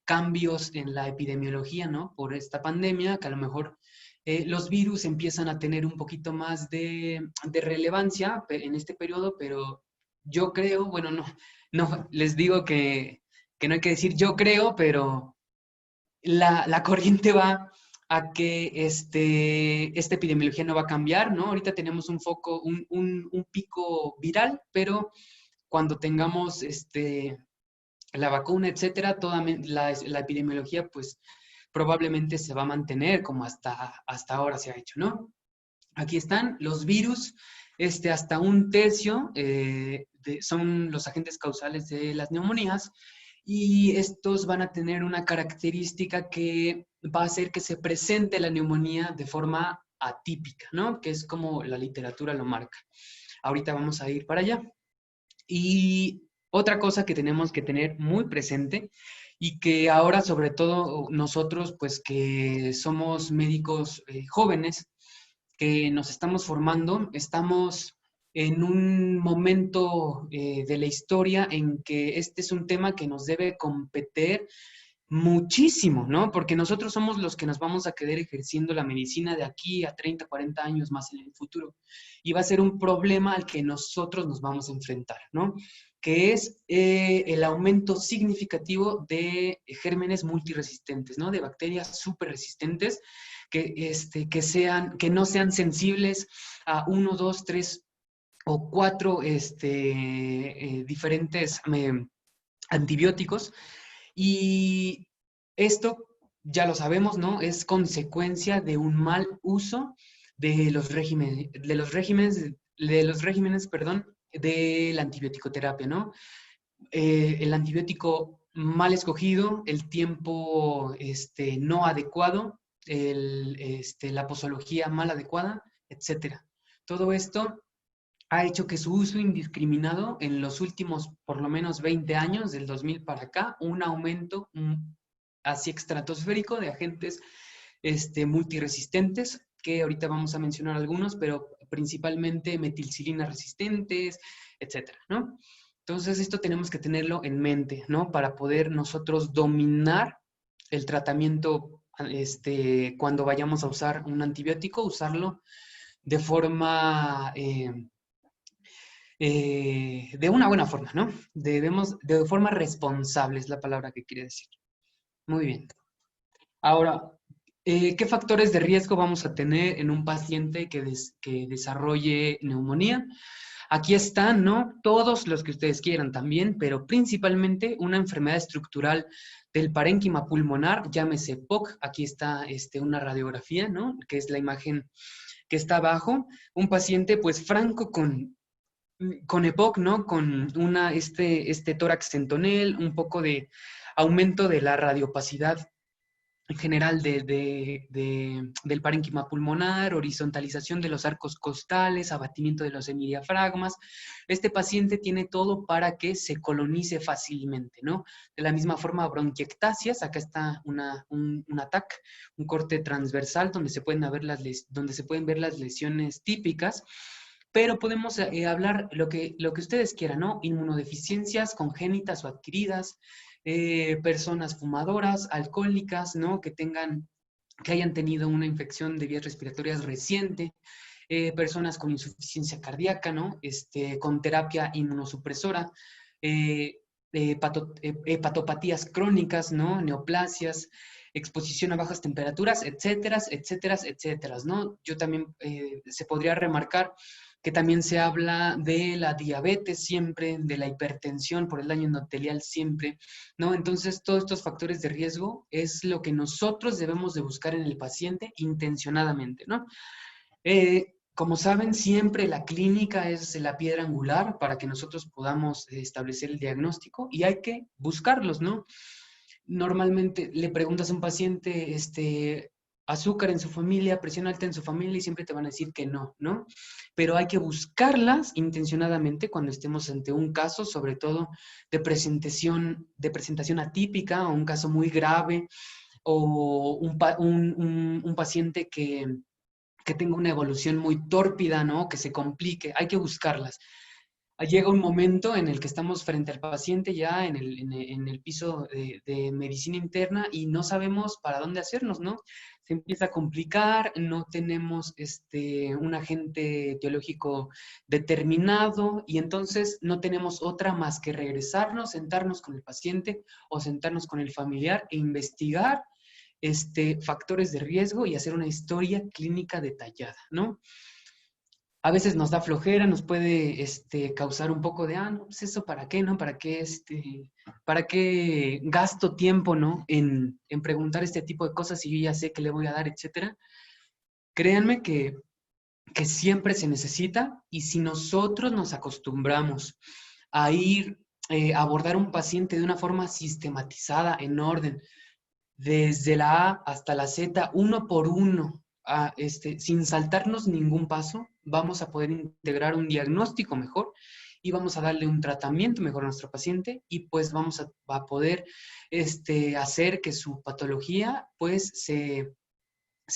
cambios en la epidemiología, ¿no? Por esta pandemia, que a lo mejor los virus empiezan a tener un poquito más de relevancia en este periodo, pero yo creo, bueno, no les digo que no hay que decir yo creo, pero la corriente va a que esta epidemiología no va a cambiar, ¿no? Ahorita tenemos un foco, un pico viral, pero cuando tengamos la vacuna, etcétera, toda la epidemiología, pues probablemente se va a mantener como hasta ahora se ha hecho, ¿no? Aquí están los virus, hasta un tercio son los agentes causales de las neumonías, y estos van a tener una característica que va a hacer que se presente la neumonía de forma atípica, ¿no? Que es como la literatura lo marca. Ahorita vamos a ir para allá. Y otra cosa que tenemos que tener muy presente y que ahora sobre todo nosotros, pues que somos médicos jóvenes, que nos estamos formando, estamos en un momento de la historia en que este es un tema que nos debe competir muchísimo, ¿no? Porque nosotros somos los que nos vamos a quedar ejerciendo la medicina de aquí a 30, 40 años más en el futuro. Y va a ser un problema al que nosotros nos vamos a enfrentar, ¿no? Que es el aumento significativo de gérmenes multiresistentes, ¿no? De bacterias súper resistentes que no sean sensibles a 1, 2, 3 o 4 diferentes antibióticos. Y esto, ya lo sabemos, ¿no? Es consecuencia de un mal uso de los regímenes, perdón, de la antibioticoterapia, ¿no? El antibiótico mal escogido, el tiempo no adecuado, la posología mal adecuada, etcétera. Todo esto ha hecho que su uso indiscriminado en los últimos por lo menos 20 años, del 2000 para acá, un aumento así estratosférico de agentes multiresistentes, que ahorita vamos a mencionar algunos, pero principalmente metilcilina resistentes, etcétera, ¿no? Entonces esto tenemos que tenerlo en mente, ¿no? Para poder nosotros dominar el tratamiento cuando vayamos a usar un antibiótico, usarlo de forma de una buena forma, ¿no? De forma responsable es la palabra que quiere decir. Muy bien. Ahora, ¿qué factores de riesgo vamos a tener en un paciente que desarrolle neumonía? Aquí están, ¿no? Todos los que ustedes quieran también, pero principalmente una enfermedad estructural del parénquima pulmonar, llámese POC. Aquí está una radiografía, ¿no? Que es la imagen que está abajo. Un paciente, pues, franco con EPOC, ¿no? Con este tórax centonel, un poco de aumento de la radiopacidad en general del parénquima pulmonar, horizontalización de los arcos costales, abatimiento de los semidiafragmas. Este paciente tiene todo para que se colonice fácilmente, ¿no? De la misma forma, bronquiectasias, acá está un ataque, un corte transversal donde se pueden ver las lesiones típicas. Pero podemos hablar lo que ustedes quieran, ¿no? Inmunodeficiencias congénitas o adquiridas, personas fumadoras, alcohólicas, ¿no? Que hayan tenido una infección de vías respiratorias reciente, personas con insuficiencia cardíaca, ¿no? Con terapia inmunosupresora, hepatopatías crónicas, ¿no? Neoplasias, exposición a bajas temperaturas, etcétera, etcétera, etcétera, ¿no? Yo también, se podría remarcar que también se habla de la diabetes siempre, de la hipertensión por el daño endotelial siempre, ¿no? Entonces, todos estos factores de riesgo es lo que nosotros debemos de buscar en el paciente intencionadamente, ¿no? Como saben, siempre la clínica es la piedra angular para que nosotros podamos establecer el diagnóstico y hay que buscarlos, ¿no? Normalmente le preguntas a un paciente, azúcar en su familia, presión alta en su familia y siempre te van a decir que no, ¿no? Pero hay que buscarlas intencionadamente cuando estemos ante un caso, sobre todo de presentación atípica o un caso muy grave o un paciente que tenga una evolución muy tórpida, ¿no? Que se complique, hay que buscarlas. Llega un momento en el que estamos frente al paciente ya en el piso de medicina interna y no sabemos para dónde hacernos, ¿no? Se empieza a complicar, no tenemos un agente etiológico determinado y entonces no tenemos otra más que regresarnos, sentarnos con el paciente o sentarnos con el familiar e investigar factores de riesgo y hacer una historia clínica detallada, ¿no? A veces nos da flojera, nos puede causar un poco de, no, pues eso para qué, ¿no? ¿Para qué gasto tiempo, ¿no? En preguntar este tipo de cosas si yo ya sé que le voy a dar, etcétera. Créanme que siempre se necesita y si nosotros nos acostumbramos a ir a abordar un paciente de una forma sistematizada, en orden, desde la A hasta la Z, uno por uno, sin saltarnos ningún paso, vamos a poder integrar un diagnóstico mejor y vamos a darle un tratamiento mejor a nuestro paciente y pues vamos a poder hacer que su patología pues se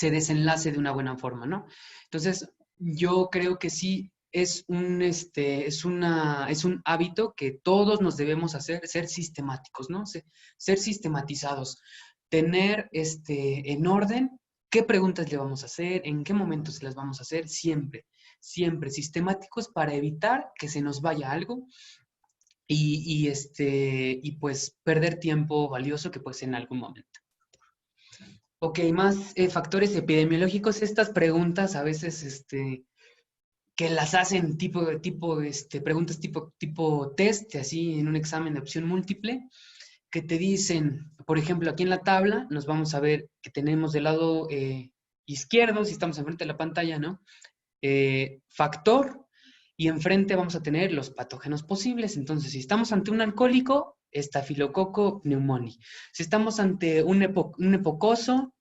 desenlace de una buena forma, ¿no? Entonces, yo creo que sí es es un hábito que todos nos debemos hacer, ser sistemáticos, ¿no? Ser sistematizados, tener en orden qué preguntas le vamos a hacer, en qué momentos se las vamos a hacer, siempre, siempre sistemáticos para evitar que se nos vaya algo y pues perder tiempo valioso que pues en algún momento. Ok, más factores epidemiológicos. Estas preguntas a veces, que las hacen preguntas tipo test, así en un examen de opción múltiple, que te dicen, por ejemplo, aquí en la tabla nos vamos a ver que tenemos del lado izquierdo, si estamos enfrente de la pantalla, ¿no? Factor, y enfrente vamos a tener los patógenos posibles. Entonces, si estamos ante un alcohólico, estafilococo pneumoniae. Si estamos ante un epocoso,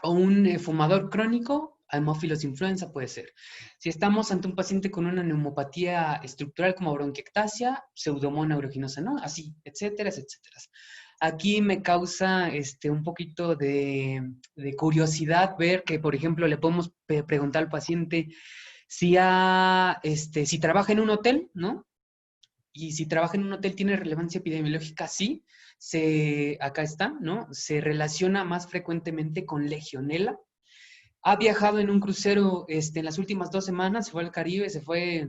o un fumador crónico, Haemophilus influenza puede ser. Si estamos ante un paciente con una neumopatía estructural como bronquiectasia, Pseudomonas aeruginosa, ¿no? Así, etcétera, etcétera. Aquí me causa un poquito de curiosidad ver que, por ejemplo, le podemos preguntar al paciente si trabaja en un hotel, ¿no? Y si trabaja en un hotel, ¿tiene relevancia epidemiológica? Sí. Acá está, ¿no? Se relaciona más frecuentemente con Legionela. Ha viajado en un crucero en las últimas 2 semanas, se fue al Caribe, se fue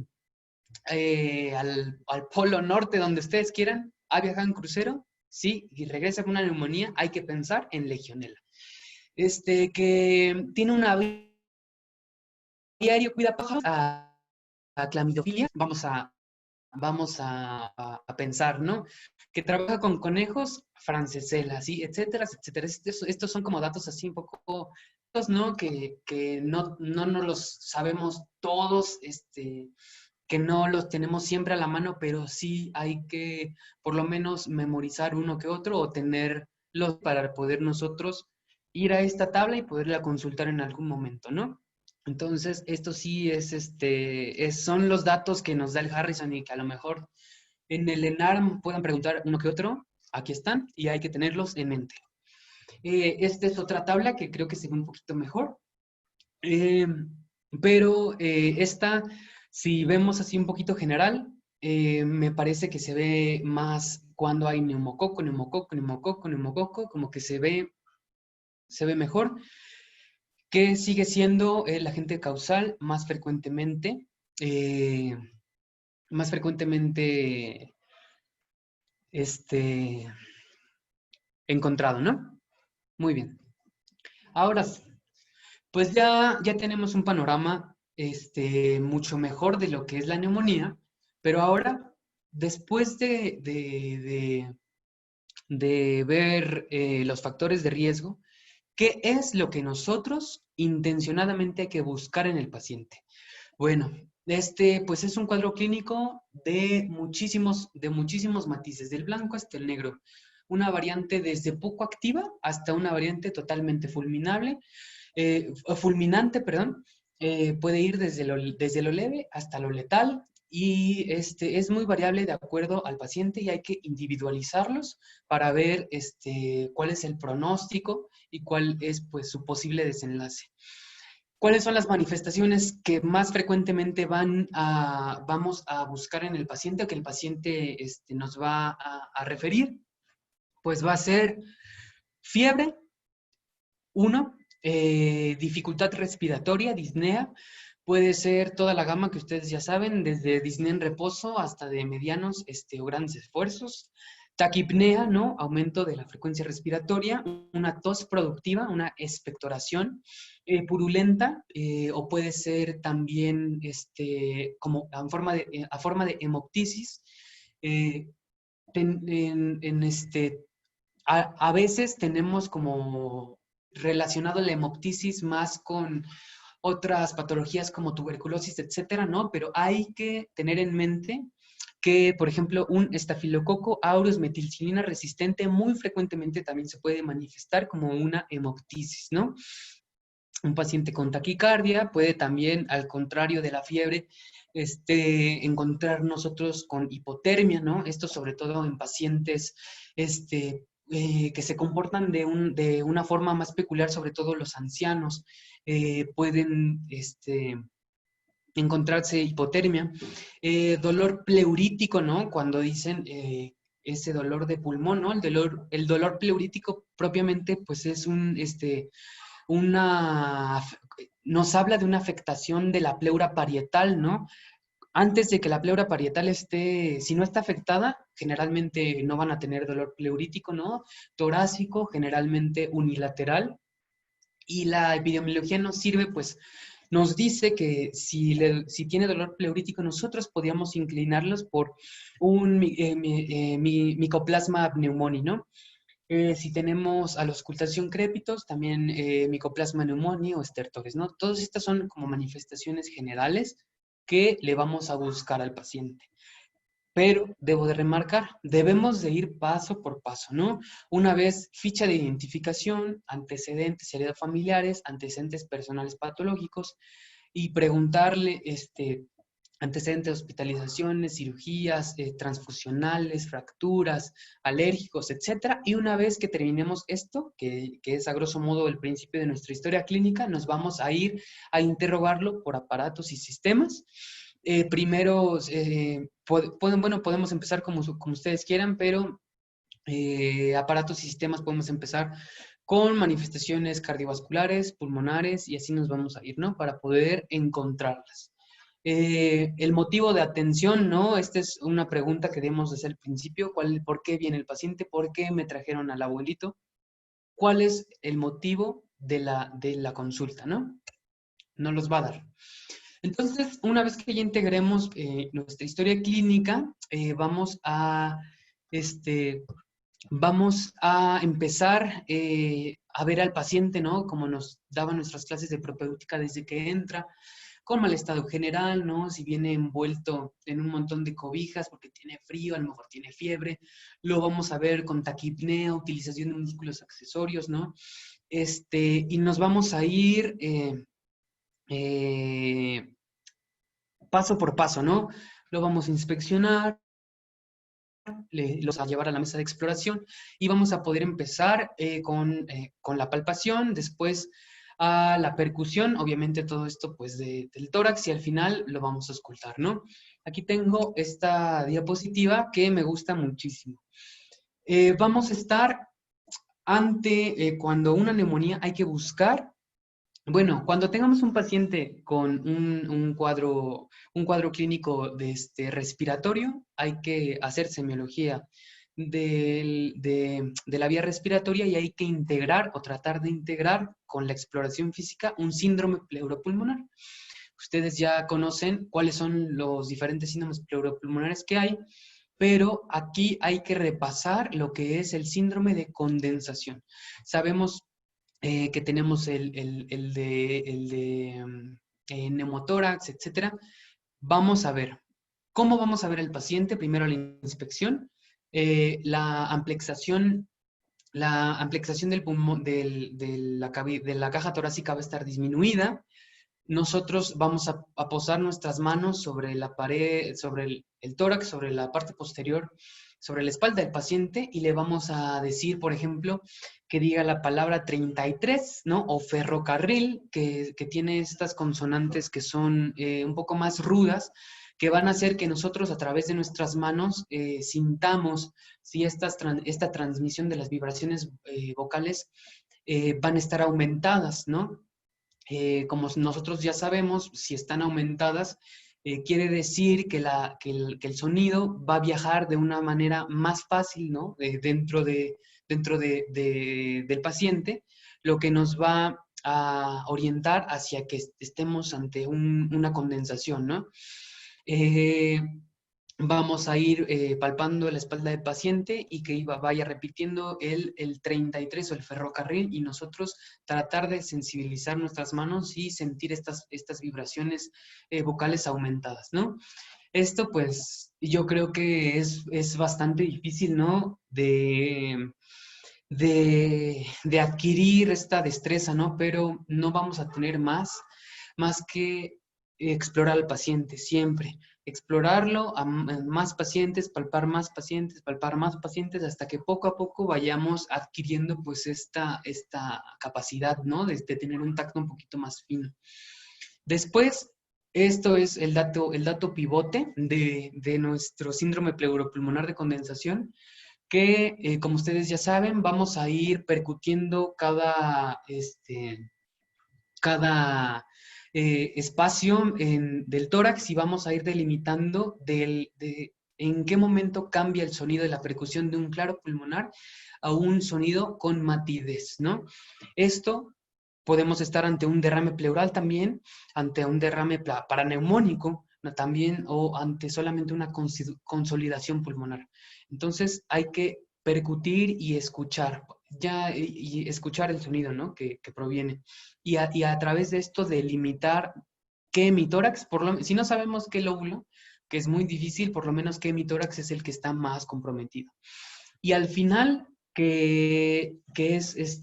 al Polo Norte, donde ustedes quieran. Ha viajado en crucero, sí, y regresa con una neumonía, hay que pensar en Legionela. Que tiene una diario, cuida pájaros, a clamidofilia, vamos a pensar, ¿no? Que trabaja con conejos, francesela, ¿sí? Etcétera, etcétera. Estos son como datos así un poco, ¿no? Que no nos los sabemos todos, que no los tenemos siempre a la mano, pero sí hay que por lo menos memorizar uno que otro o tenerlos para poder nosotros ir a esta tabla y poderla consultar en algún momento, ¿no? Entonces, esto sí son los datos que nos da el Harrison y que a lo mejor en el ENARM puedan preguntar uno que otro. Aquí están y hay que tenerlos en mente. Esta es otra tabla que creo que se ve un poquito mejor. Pero esta, si vemos así un poquito general, me parece que se ve más cuando hay neumococo, neumococo, neumococo, neumococo, como que se ve mejor. Que sigue siendo el agente causal eh, más frecuentemente encontrado, ¿no? Muy bien. Ahora, pues ya tenemos un panorama mucho mejor de lo que es la neumonía, pero ahora, después de ver los factores de riesgo, ¿qué es lo que nosotros intencionadamente hay que buscar en el paciente? Bueno, pues es un cuadro clínico de muchísimos matices, del blanco hasta el negro. Una variante desde poco activa hasta una variante totalmente fulminante, perdón. Puede ir desde lo leve hasta lo letal y es muy variable de acuerdo al paciente y hay que individualizarlos para ver cuál es el pronóstico y cuál es pues su posible desenlace. ¿Cuáles son las manifestaciones que más frecuentemente vamos a buscar en el paciente o que el paciente nos va a referir? Pues va a ser fiebre, dificultad respiratoria, disnea. Puede ser toda la gama que ustedes ya saben, desde disnea en reposo hasta de medianos o grandes esfuerzos. Taquipnea, ¿no? Aumento de la frecuencia respiratoria, una tos productiva, una expectoración purulenta, o puede ser también como a forma de hemoptisis. A veces tenemos como relacionado la hemoptisis más con otras patologías como tuberculosis, etcétera, ¿no? Pero hay que tener en mente que, por ejemplo, un estafilococo aureus metilcilina resistente muy frecuentemente también se puede manifestar como una hemoptisis, ¿no? Un paciente con taquicardia puede también, al contrario de la fiebre, encontrar nosotros con hipotermia, ¿no? Esto sobre todo en pacientes que se comportan de una forma más peculiar, sobre todo los ancianos, pueden encontrarse hipotermia. Dolor pleurítico, ¿no? Cuando dicen ese dolor de pulmón, ¿no? El dolor pleurítico propiamente, pues es nos habla de una afectación de la pleura parietal, ¿no? Antes de que la pleura parietal si no está afectada, generalmente no van a tener dolor pleurítico, ¿no? Torácico, generalmente unilateral. Y la epidemiología nos sirve, pues, nos dice que si tiene dolor pleurítico, nosotros podíamos inclinarlos por un Mycoplasma pneumoniae, ¿no? Si tenemos a la auscultación crépitos, también Mycoplasma pneumoniae o estertores, ¿no? Todas estas son como manifestaciones generales que le vamos a buscar al paciente. Pero debo de remarcar, debemos de ir paso por paso, ¿no? Una vez ficha de identificación, antecedentes heredofamiliares, antecedentes personales patológicos y preguntarle antecedentes de hospitalizaciones, cirugías, transfusionales, fracturas, alérgicos, etcétera. Y una vez que terminemos esto, que es a grosso modo el principio de nuestra historia clínica, nos vamos a ir a interrogarlo por aparatos y sistemas. Primero, podemos empezar como ustedes quieran, pero aparatos y sistemas podemos empezar con manifestaciones cardiovasculares, pulmonares, y así nos vamos a ir, ¿no? Para poder encontrarlas. El motivo de atención, ¿no? Esta es una pregunta que debemos hacer al principio. ¿Por qué viene el paciente? ¿Por qué me trajeron al abuelito? ¿Cuál es el motivo de la consulta, ¿no? No los va a dar. Entonces, una vez que ya integremos nuestra historia clínica, vamos a empezar a ver al paciente, ¿no? Como nos daban nuestras clases de propedéutica desde que entra, con mal estado general, ¿no? Si viene envuelto en un montón de cobijas porque tiene frío, a lo mejor tiene fiebre, lo vamos a ver con taquipnea, utilización de músculos accesorios, ¿no? Y nos vamos a ir paso por paso, ¿no? Lo vamos a inspeccionar, los a llevar a la mesa de exploración y vamos a poder empezar con la palpación, después a la percusión, obviamente todo esto pues del tórax y al final lo vamos a auscultar, ¿no? Aquí tengo esta diapositiva que me gusta muchísimo. Vamos a estar cuando una neumonía hay que buscar. Bueno, cuando tengamos un paciente con un cuadro clínico respiratorio, hay que hacer semiología de la vía respiratoria y hay que integrar o tratar de integrar con la exploración física un síndrome pleuropulmonar. Ustedes ya conocen cuáles son los diferentes síndromes pleuropulmonares que hay, pero aquí hay que repasar lo que es el síndrome de condensación. Sabemos que tenemos el de neumotórax, etcétera. Vamos a ver, ¿cómo vamos a ver al paciente? Primero la inspección, la amplexación del pulmón, de la caja torácica va a estar disminuida. Nosotros vamos a posar nuestras manos sobre la pared, sobre el tórax, sobre la parte posterior, sobre la espalda del paciente y le vamos a decir, por ejemplo, que diga la palabra 33, ¿no? O ferrocarril, que tiene estas consonantes que son un poco más rudas, que van a hacer que nosotros a través de nuestras manos sintamos si esta transmisión de las vibraciones vocales van a estar aumentadas, ¿no? Como nosotros ya sabemos, si están aumentadas, quiere decir que el sonido va a viajar de una manera más fácil, ¿no? Dentro del paciente, lo que nos va a orientar hacia que estemos ante una condensación, ¿no? Vamos a ir palpando la espalda del paciente y que vaya repitiendo el 33 o el ferrocarril y nosotros tratar de sensibilizar nuestras manos y sentir estas vibraciones vocales aumentadas, ¿no? Esto pues yo creo que es bastante difícil, ¿no? De adquirir esta destreza, ¿no? Pero no vamos a tener más que explorar al paciente siempre. Explorarlo a más pacientes, palpar más pacientes, hasta que poco a poco vayamos adquiriendo pues esta capacidad, ¿no? De tener un tacto un poquito más fino. Después, esto es el dato pivote de nuestro síndrome pleuropulmonar de condensación, que como ustedes ya saben, vamos a ir percutiendo cada espacio del tórax y vamos a ir delimitando en qué momento cambia el sonido de la percusión de un claro pulmonar a un sonido con matidez, ¿no? Esto podemos estar ante un derrame pleural también, ante un derrame paraneumónico, ¿no? También, o ante solamente una consolidación pulmonar. Entonces hay que percutir y escuchar, y escuchar el sonido, ¿no? que proviene. Y a través de esto delimitar qué hemitórax, si no sabemos qué lóbulo, que es muy difícil, por lo menos qué hemitórax es el que está más comprometido. Y al final, que es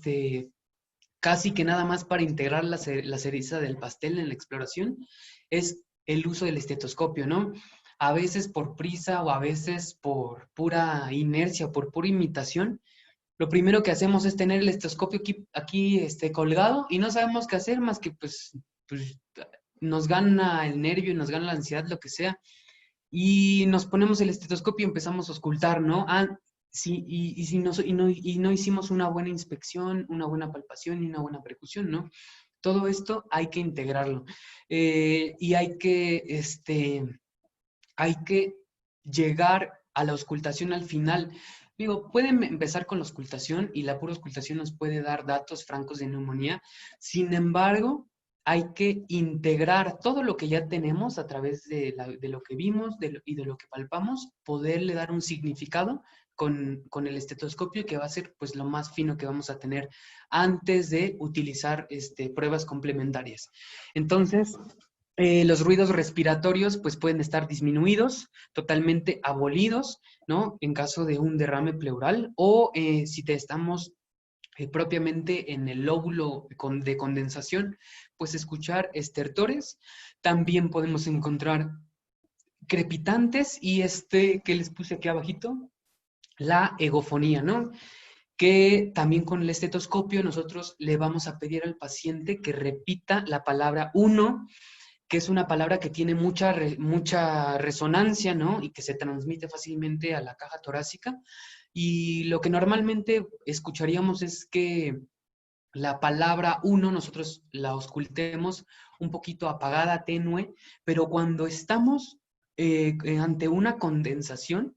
casi que nada más para integrar la cereza del pastel en la exploración, es el uso del estetoscopio, ¿no? A veces por prisa o a veces por pura inercia, por pura imitación, lo primero que hacemos es tener el estetoscopio aquí colgado y no sabemos qué hacer más que pues nos gana el nervio, nos gana la ansiedad, lo que sea, y nos ponemos el estetoscopio y empezamos a auscultar, ¿no? Sí, y no hicimos una buena inspección, una buena palpación y una buena percusión, ¿no? Todo esto hay que integrarlo. Y hay que llegar a la auscultación al final. Digo, pueden empezar con la auscultación y la pura auscultación nos puede dar datos francos de neumonía. Sin embargo, hay que integrar todo lo que ya tenemos a través de lo que vimos y de lo que palpamos, poderle dar un significado con el estetoscopio, que va a ser pues lo más fino que vamos a tener antes de utilizar pruebas complementarias. Entonces, los ruidos respiratorios pues pueden estar disminuidos, totalmente abolidos, ¿no? En caso de un derrame pleural o si estamos propiamente en el lóbulo de condensación, pues escuchar estertores. También podemos encontrar crepitantes y que les puse aquí abajito, la egofonía, ¿no? Que también con el estetoscopio nosotros le vamos a pedir al paciente que repita la palabra 1, que es una palabra que tiene mucha resonancia, ¿no? Y que se transmite fácilmente a la caja torácica. Y lo que normalmente escucharíamos es que la palabra 1 nosotros la auscultemos un poquito apagada, tenue, pero cuando estamos ante una condensación,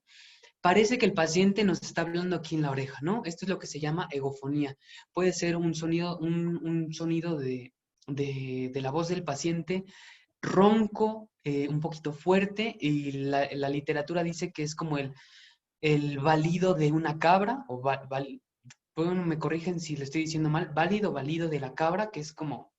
parece que el paciente nos está hablando aquí en la oreja, ¿no? Esto es lo que se llama egofonía. Puede ser un sonido, un sonido de la voz del paciente ronco, un poquito fuerte, y la literatura dice que es como el balido de una cabra, o bueno, me corrigen si le estoy diciendo mal, balido de la cabra, que es como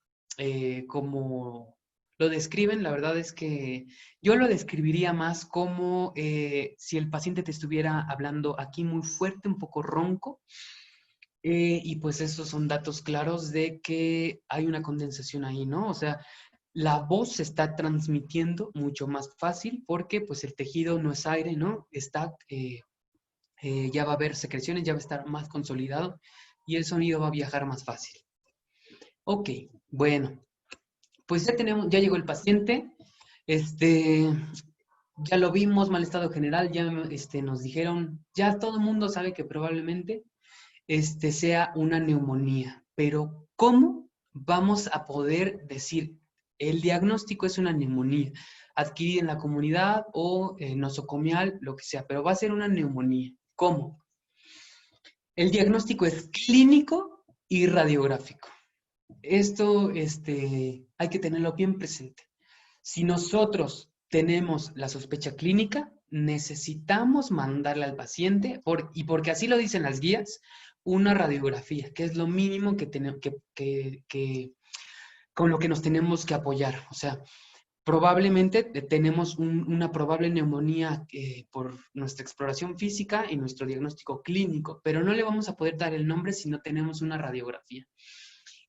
lo describen. La verdad es que yo lo describiría más como si el paciente te estuviera hablando aquí muy fuerte, un poco ronco, y pues esos son datos claros de que hay una condensación ahí, ¿no? O sea, la voz se está transmitiendo mucho más fácil porque pues el tejido no es aire, ¿no? Ya va a haber secreciones, ya va a estar más consolidado y el sonido va a viajar más fácil. Ok, bueno, pues ya llegó el paciente, ya lo vimos, mal estado general, ya nos dijeron, ya todo el mundo sabe que probablemente sea una neumonía, pero ¿cómo vamos a poder decir el diagnóstico es una neumonía adquirida en la comunidad o nosocomial, lo que sea, pero va a ser una neumonía? ¿Cómo? El diagnóstico es clínico y radiográfico. Esto hay que tenerlo bien presente. Si nosotros tenemos la sospecha clínica, necesitamos mandarle al paciente, y porque así lo dicen las guías, una radiografía, que es lo mínimo con lo que nos tenemos que apoyar. O sea, probablemente tenemos una probable neumonía por nuestra exploración física y nuestro diagnóstico clínico, pero no le vamos a poder dar el nombre si no tenemos una radiografía.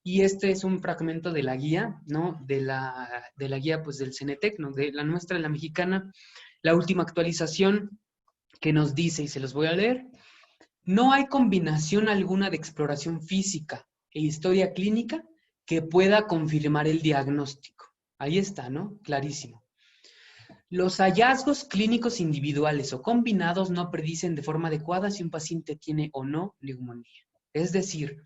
Y este es un fragmento de la guía, ¿no? De la guía, pues, del CENETEC, ¿no? De la nuestra, la mexicana, la última actualización que nos dice, y se los voy a leer: no hay combinación alguna de exploración física e historia clínica que pueda confirmar el diagnóstico. Ahí está, ¿no? Clarísimo. Los hallazgos clínicos individuales o combinados no predicen de forma adecuada si un paciente tiene o no neumonía. Es decir,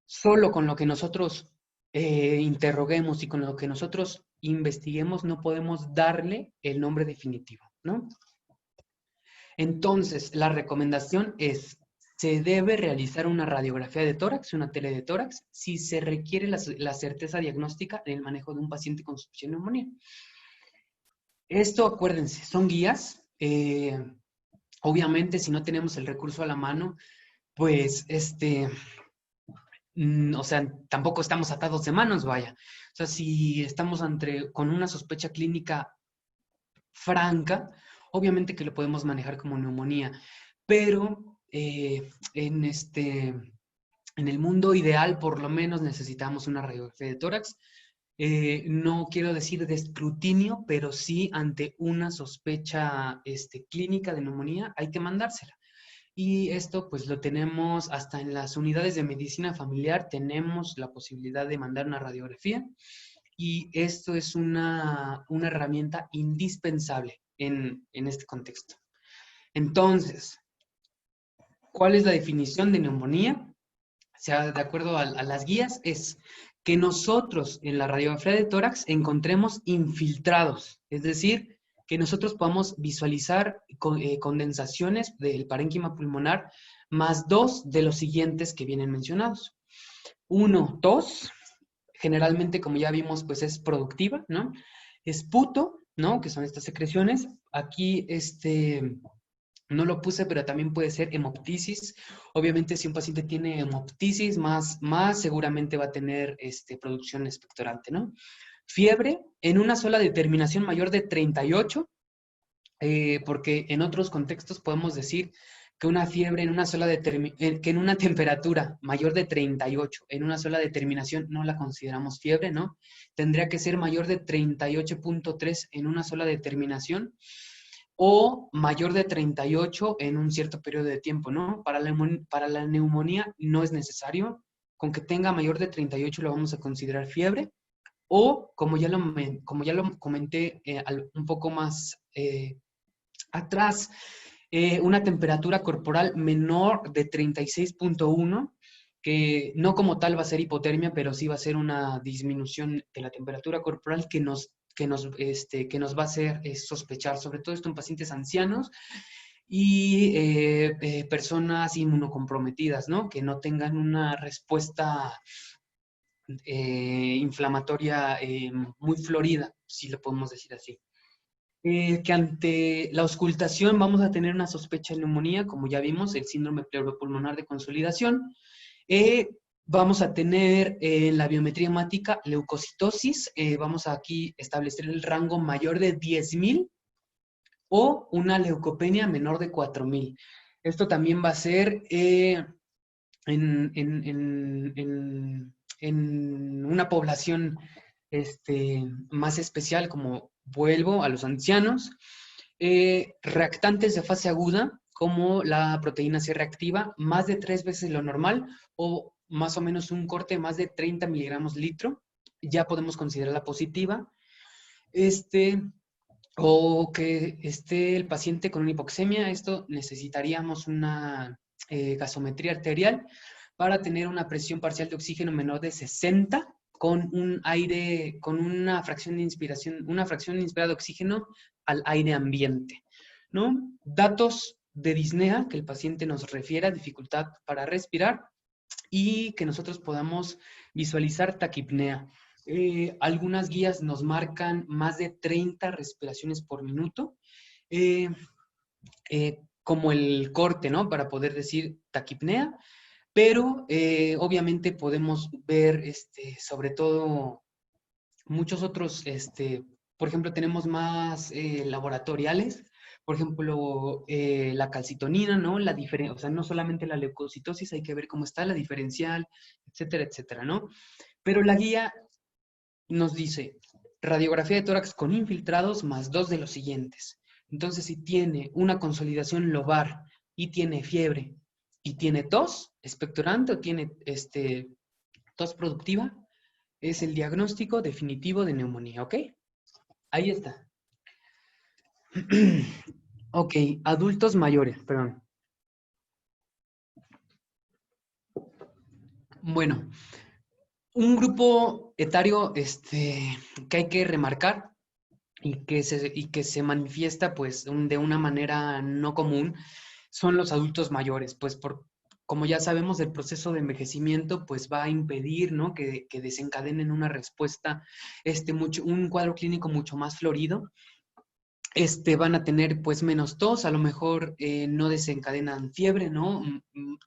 solo con lo que nosotros interroguemos y con lo que nosotros investiguemos no podemos darle el nombre definitivo, ¿no? Entonces, la recomendación es: se debe realizar una radiografía de tórax, una tele de tórax, si se requiere la certeza diagnóstica en el manejo de un paciente con sospecha de neumonía. Esto, acuérdense, son guías. Obviamente, si no tenemos el recurso a la mano, pues, o sea, tampoco estamos atados de manos, vaya. O sea, si estamos con una sospecha clínica franca, obviamente que lo podemos manejar como neumonía, pero en el mundo ideal, por lo menos, necesitamos una radiografía de tórax. No quiero decir de escrutinio, pero sí ante una sospecha clínica de neumonía, hay que mandársela. Y esto pues lo tenemos hasta en las unidades de medicina familiar, tenemos la posibilidad de mandar una radiografía, y esto es una herramienta indispensable en este contexto. Entonces, ¿cuál es la definición de neumonía? O sea, de acuerdo a las guías, es que nosotros en la radiografía de tórax encontremos infiltrados, es decir, que nosotros podamos visualizar condensaciones del parénquima pulmonar, más dos de los siguientes que vienen mencionados. Uno, tos, generalmente, como ya vimos, pues es productiva, ¿no? Esputo, ¿no? Que son estas secreciones. Aquí, no lo puse, pero también puede ser hemoptisis. Obviamente, si un paciente tiene hemoptisis, más seguramente va a tener producción expectorante, ¿no? Fiebre en una sola determinación mayor de 38, porque en otros contextos podemos decir que una fiebre que en una temperatura mayor de 38, en una sola determinación, no la consideramos fiebre, ¿no? Tendría que ser mayor de 38.3 en una sola determinación, o mayor de 38 en un cierto periodo de tiempo, ¿no? Para la neumonía no es necesario. Con que tenga mayor de 38 lo vamos a considerar fiebre. O, como ya lo comenté un poco más atrás, una temperatura corporal menor de 36.1, que no como tal va a ser hipotermia, pero sí va a ser una disminución de la temperatura corporal que nos va a hacer sospechar, sobre todo esto en pacientes ancianos y personas inmunocomprometidas, ¿no? Que no tengan una respuesta inflamatoria muy florida, si lo podemos decir así. Que ante la auscultación vamos a tener una sospecha de neumonía, como ya vimos, el síndrome pleuropulmonar de consolidación. Vamos a tener en la biometría hemática leucocitosis. Vamos a aquí establecer el rango mayor de 10,000 o una leucopenia menor de 4,000. Esto también va a ser en una población más especial, como vuelvo a los ancianos, reactantes de fase aguda, como la proteína C reactiva, más de 3 veces lo normal, o más o menos un corte más de 30 miligramos litro, ya podemos considerarla positiva. O que esté el paciente con una hipoxemia, esto necesitaríamos una gasometría arterial para tener una presión parcial de oxígeno menor de 60 con un aire, con una fracción de inspiración, una fracción inspirada de oxígeno al aire ambiente, ¿no? Datos de disnea, que el paciente nos refiera, dificultad para respirar, y que nosotros podamos visualizar taquipnea. Algunas guías nos marcan más de 30 respiraciones por minuto, como el corte, ¿no? Para poder decir taquipnea, pero obviamente podemos ver, sobre todo, muchos otros, por ejemplo, tenemos más laboratoriales, por ejemplo, la calcitonina, ¿no? O sea, no solamente la leucocitosis, hay que ver cómo está la diferencial, etcétera, etcétera, ¿no? Pero la guía nos dice, radiografía de tórax con infiltrados más 2 de los siguientes. Entonces, si tiene una consolidación lobar y tiene fiebre y tiene tos expectorante o tiene tos productiva, es el diagnóstico definitivo de neumonía, ¿ok? Ahí está. Ok, adultos mayores, perdón. Bueno, un grupo etario que hay que remarcar y que se manifiesta pues de una manera no común son los adultos mayores, pues como ya sabemos, el proceso de envejecimiento pues va a impedir, ¿no? que desencadenen una respuesta, un cuadro clínico mucho más florido. Van a tener pues menos tos, a lo mejor no desencadenan fiebre, ¿no?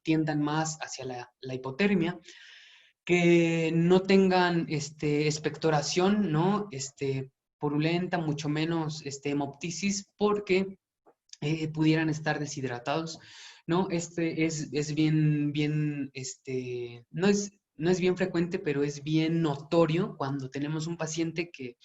Tiendan más hacia la hipotermia, que no tengan expectoración, ¿no? Purulenta, mucho menos hemoptisis, porque pudieran estar deshidratados, ¿no? Es bien, no es bien frecuente, pero es bien notorio cuando tenemos un paciente que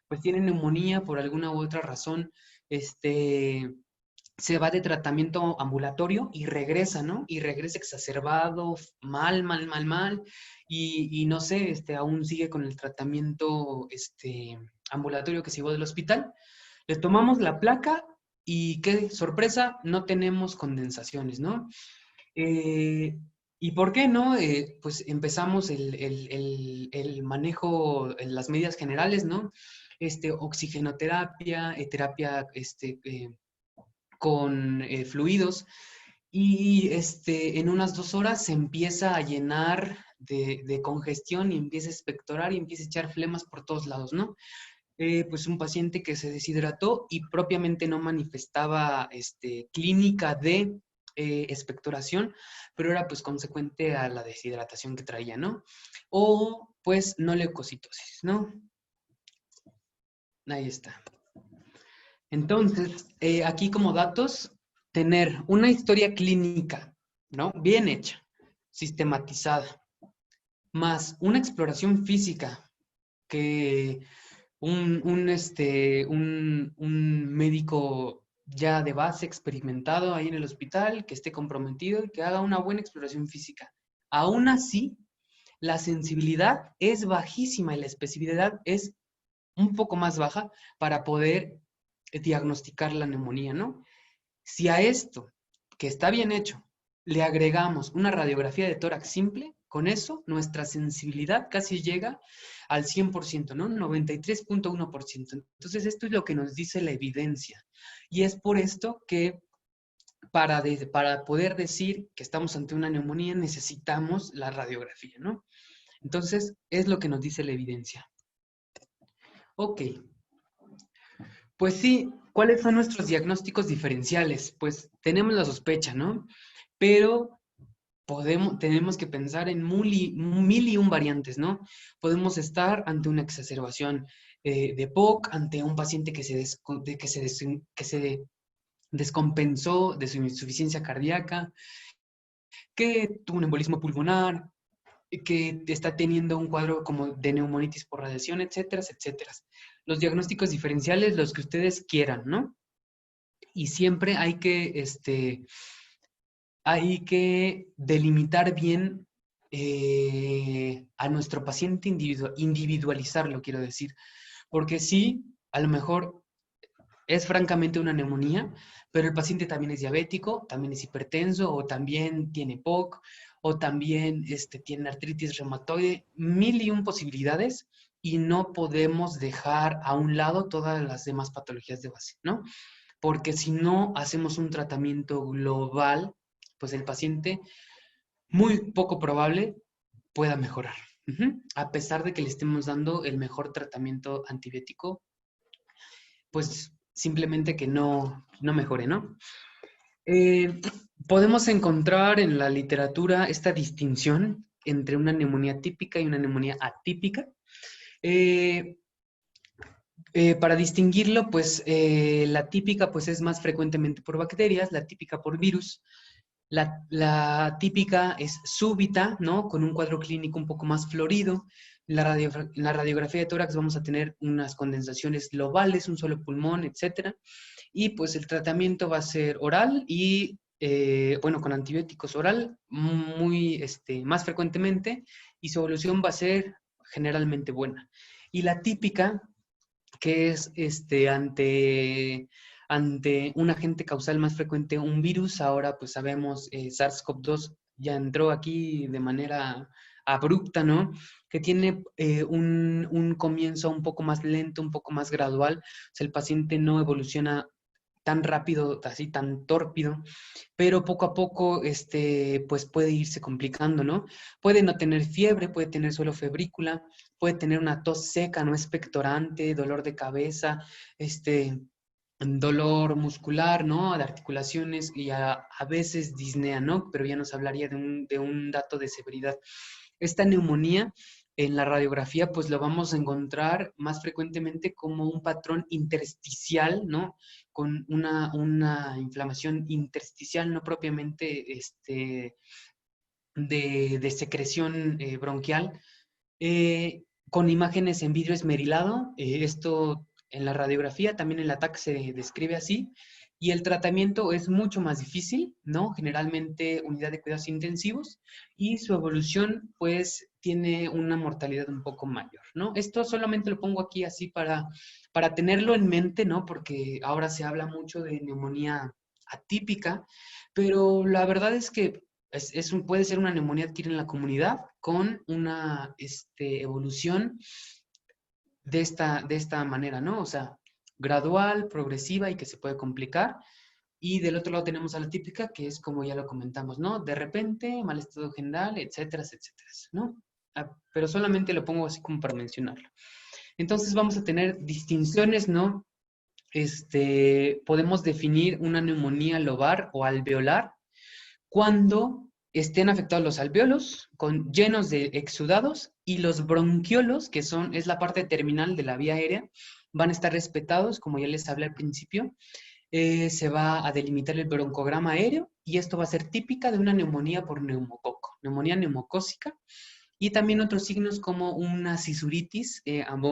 pues tiene neumonía por alguna u otra razón, se va de tratamiento ambulatorio y regresa, ¿no? Y regresa exacerbado, mal, y no sé, aún sigue con el tratamiento ambulatorio que se llevó del hospital. Le tomamos la placa y qué sorpresa, no tenemos condensaciones, ¿no? ¿Y por qué no? Pues empezamos el manejo, las medidas generales, ¿no? Oxigenoterapia, terapia con fluidos, y en unas 2 horas se empieza a llenar de congestión y empieza a expectorar y empieza a echar flemas por todos lados, ¿no? Pues un paciente que se deshidrató y propiamente no manifestaba clínica de expectoración, pero era pues consecuente a la deshidratación que traía, ¿no? O pues no leucocitosis, ¿no? Ahí está. Entonces, aquí como datos, tener una historia clínica, ¿no? Bien hecha, sistematizada, más una exploración física que un médico ya de base experimentado ahí en el hospital, que esté comprometido y que haga una buena exploración física. Aún así, la sensibilidad es bajísima y la especificidad es un poco más baja para poder diagnosticar la neumonía, ¿no? Si a esto, que está bien hecho, le agregamos una radiografía de tórax simple, con eso nuestra sensibilidad casi llega al 100%, ¿no? 93.1%. Entonces, esto es lo que nos dice la evidencia. Y es por esto que para poder decir que estamos ante una neumonía necesitamos la radiografía, ¿no? Entonces, es lo que nos dice la evidencia. Ok. Pues sí, ¿cuáles son nuestros diagnósticos diferenciales? Pues tenemos la sospecha, ¿no? Pero tenemos que pensar en mil y un variantes, ¿no? Podemos estar ante una exacerbación de POC, ante un paciente que se descompensó de su insuficiencia cardíaca, que tuvo un embolismo pulmonar, que está teniendo un cuadro como de neumonitis por radiación, etcétera, etcétera. Los diagnósticos diferenciales, los que ustedes quieran, ¿no? Y siempre hay que delimitar bien a nuestro paciente, individualizarlo, quiero decir. Porque sí, a lo mejor es francamente una neumonía, pero el paciente también es diabético, también es hipertenso, o también tiene POC, o también tiene artritis reumatoide, mil y un posibilidades, y no podemos dejar a un lado todas las demás patologías de base, ¿no? Porque si no hacemos un tratamiento global, pues el paciente, muy poco probable, pueda mejorar. A pesar de que le estemos dando el mejor tratamiento antibiótico, pues simplemente que no mejore, ¿no? Podemos encontrar en la literatura esta distinción entre una neumonía típica y una neumonía atípica. Para distinguirlo, pues la típica pues, es más frecuentemente por bacterias, la típica por virus. La típica es súbita, ¿no? Con un cuadro clínico un poco más florido. En la radiografía de tórax vamos a tener unas condensaciones globales, un solo pulmón, etc. Y pues el tratamiento va a ser oral y, bueno, con antibióticos oral más frecuentemente, y su evolución va a ser generalmente buena. Y la típica, que es ante un agente causal más frecuente, un virus. Ahora pues sabemos, SARS-CoV-2 ya entró aquí de manera abrupta, ¿no? Que tiene un comienzo un poco más lento, un poco más gradual. O sea, el paciente no evoluciona tan rápido, así tan tórpido, pero poco a poco, pues puede irse complicando, ¿no? Puede no tener fiebre, puede tener solo febrícula, puede tener una tos seca, no expectorante, dolor de cabeza, dolor muscular, ¿no? De articulaciones y a veces disnea, ¿no? Pero ya nos hablaría de un dato de severidad. Esta neumonía en la radiografía, pues lo vamos a encontrar más frecuentemente como un patrón intersticial, ¿no? Con una inflamación intersticial, no propiamente de secreción bronquial, con imágenes en vidrio esmerilado. Esto en la radiografía, también en la TAC se describe así, y el tratamiento es mucho más difícil, ¿no? Generalmente unidad de cuidados intensivos, y su evolución, pues, tiene una mortalidad un poco mayor, ¿no? Esto solamente lo pongo aquí así para tenerlo en mente, ¿no? Porque ahora se habla mucho de neumonía atípica, pero la verdad es que puede ser una neumonía adquirida en la comunidad con una evolución de esta manera, ¿no? O sea, gradual, progresiva y que se puede complicar. Y del otro lado tenemos a la típica, que es como ya lo comentamos, ¿no? De repente, mal estado general, etcétera, etcétera, ¿no? Pero solamente lo pongo así como para mencionarlo. Entonces vamos a tener distinciones, ¿no? Podemos definir una neumonía lobar o alveolar cuando estén afectados los alvéolos llenos de exudados, y los bronquiolos, que es la parte terminal de la vía aérea, van a estar respetados, como ya les hablé al principio. Se va a delimitar el broncograma aéreo, y esto va a ser típica de una neumonía por neumococo, neumonía neumocócica. Y también otros signos como una cisuritis,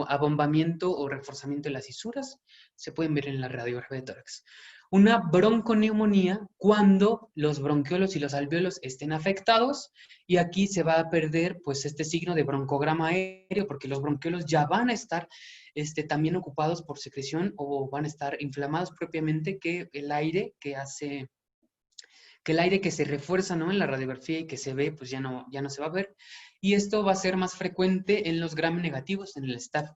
abombamiento o reforzamiento de las cisuras, se pueden ver en la radiografía de tórax. Una bronconeumonía cuando los bronquiolos y los alvéolos estén afectados, y aquí se va a perder pues este signo de broncograma aéreo, porque los bronquiolos ya van a estar también ocupados por secreción, o van a estar inflamados propiamente, que el aire que se refuerza, ¿no? En la radiografía y que se ve, pues ya no se va a ver. Y esto va a ser más frecuente en los gram negativos, en el Staph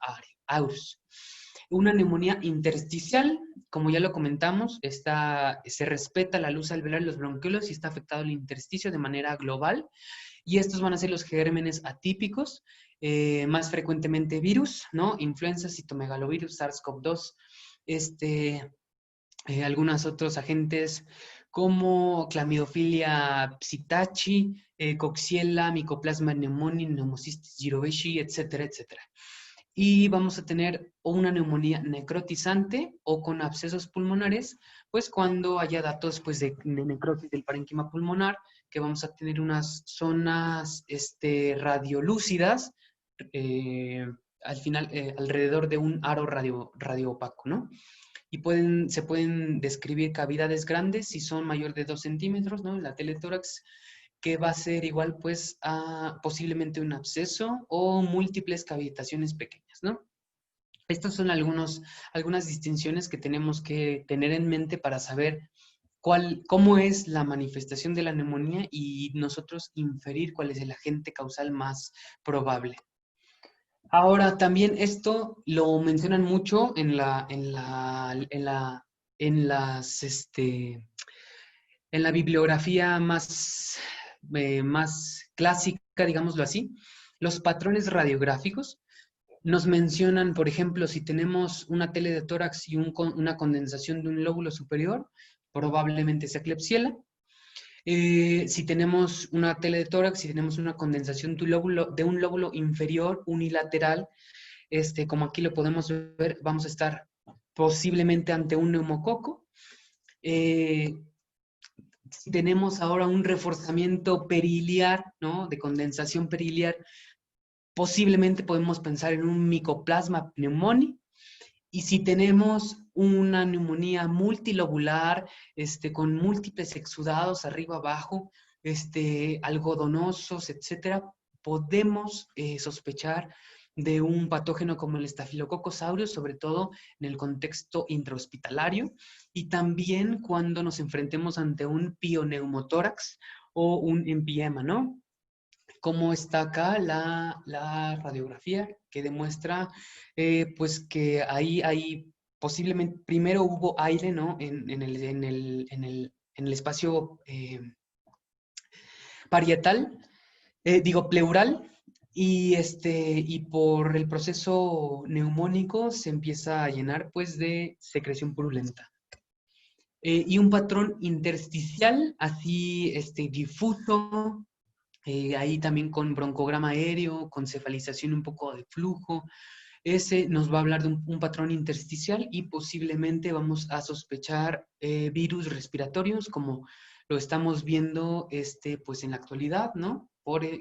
aureus. Una neumonía intersticial, como ya lo comentamos, se respeta la luz alveolar y los bronquiolos y está afectado el intersticio de manera global. Y estos van a ser los gérmenes atípicos, más frecuentemente virus, ¿no? Influenza, citomegalovirus, SARS-CoV-2, algunos otros agentes como Clamidophila psittaci, Coxiella, Mycoplasma pneumoniae, Pneumocystis jirovecii, etcétera, etcétera. Y vamos a tener una neumonía necrotizante o con abscesos pulmonares, pues cuando haya datos pues, de necrosis del parénquima pulmonar, que vamos a tener unas zonas radiolúcidas, al final alrededor de un aro radioopaco, ¿no? Y se pueden describir cavidades grandes si son mayor de 2 centímetros, ¿no? La teletórax, que va a ser igual, pues, a posiblemente un absceso o múltiples cavitaciones pequeñas, ¿no? Estas son algunas distinciones que tenemos que tener en mente para saber cómo es la manifestación de la neumonía y nosotros inferir cuál es el agente causal más probable. Ahora, también esto lo mencionan mucho en la bibliografía más clásica, digámoslo así. Los patrones radiográficos nos mencionan, por ejemplo, si tenemos una tele de tórax y una condensación de un lóbulo superior, probablemente sea Klebsiella. Si tenemos una tele de tórax, si tenemos una condensación de un lóbulo inferior unilateral, como aquí lo podemos ver, vamos a estar posiblemente ante un neumococo. Si tenemos ahora un reforzamiento periliar, ¿no? De condensación periliar, posiblemente podemos pensar en un Mycoplasma pneumoniae. Y si tenemos una neumonía multilobular, con múltiples exudados arriba abajo, algodonosos, etcétera, podemos sospechar de un patógeno como el Staphylococcus aureus, sobre todo en el contexto intrahospitalario, y también cuando nos enfrentemos ante un pioneumotórax o un empiema, ¿no? Como está acá la radiografía que demuestra pues que ahí posiblemente primero hubo aire, ¿no? En el espacio parietal, pleural, y por el proceso neumónico se empieza a llenar pues de secreción purulenta. Y un patrón intersticial así difuso, ahí también con broncograma aéreo, con cefalización, un poco de flujo. Ese nos va a hablar de un patrón intersticial y posiblemente vamos a sospechar virus respiratorios, como lo estamos viendo pues en la actualidad, ¿no?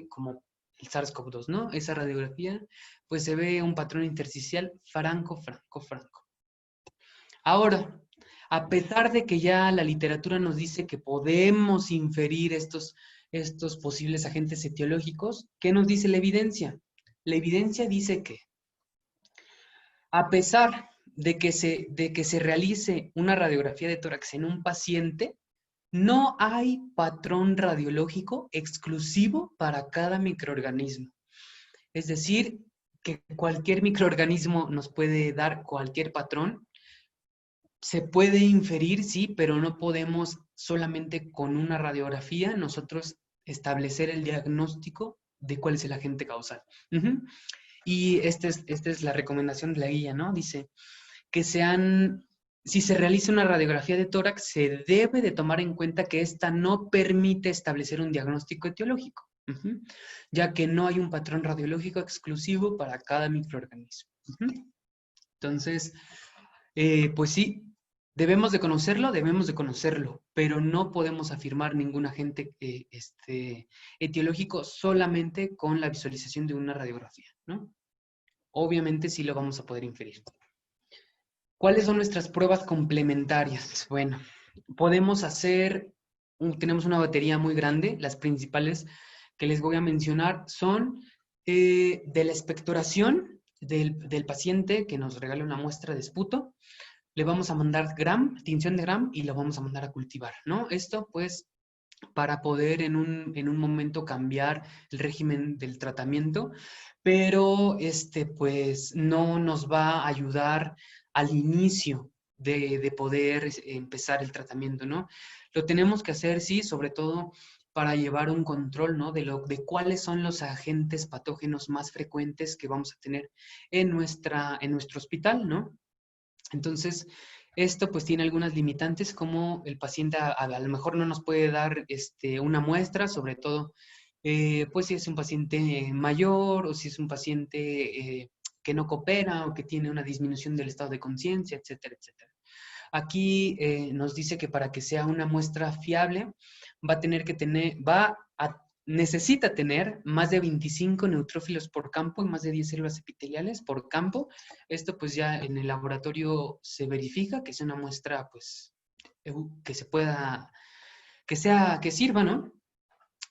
Como el SARS-CoV-2, ¿no? Esa radiografía, pues se ve un patrón intersticial franco. Ahora, a pesar de que ya la literatura nos dice que podemos inferir estos posibles agentes etiológicos, ¿qué nos dice la evidencia? La evidencia dice que, a pesar de que se realice una radiografía de tórax en un paciente, no hay patrón radiológico exclusivo para cada microorganismo. Es decir, que cualquier microorganismo nos puede dar cualquier patrón. Se puede inferir, sí, pero no podemos solamente con una radiografía nosotros establecer el diagnóstico de cuál es el agente causal. Y esta es la recomendación de la guía, ¿no? Dice que si se realiza una radiografía de tórax, se debe de tomar en cuenta que esta no permite establecer un diagnóstico etiológico, ya que no hay un patrón radiológico exclusivo para cada microorganismo. Entonces, pues sí, debemos de conocerlo, pero no podemos afirmar ningún agente etiológico solamente con la visualización de una radiografía, ¿no? Obviamente sí lo vamos a poder inferir. ¿Cuáles son nuestras pruebas complementarias? Bueno, tenemos una batería muy grande. Las principales que les voy a mencionar son de la expectoración del paciente que nos regale una muestra de esputo. Le vamos a mandar tinción de Gram y lo vamos a mandar a cultivar, ¿no? Esto, pues, para poder en un momento cambiar el régimen del tratamiento, pero pues no nos va a ayudar al inicio de poder empezar el tratamiento, ¿no? Lo tenemos que hacer, sí, sobre todo para llevar un control, ¿no? De cuáles son los agentes patógenos más frecuentes que vamos a tener en nuestro hospital, ¿no? Entonces, esto pues tiene algunas limitantes como el paciente a lo mejor no nos puede dar una muestra, sobre todo pues si es un paciente mayor o si es un paciente que no coopera o que tiene una disminución del estado de conciencia, etcétera, etcétera. Aquí nos dice que para que sea una muestra fiable va a tener que tener, necesita tener más de 25 neutrófilos por campo y más de 10 células epiteliales por campo. Esto pues ya en el laboratorio se verifica que es una muestra pues que se pueda, que sirva, ¿no?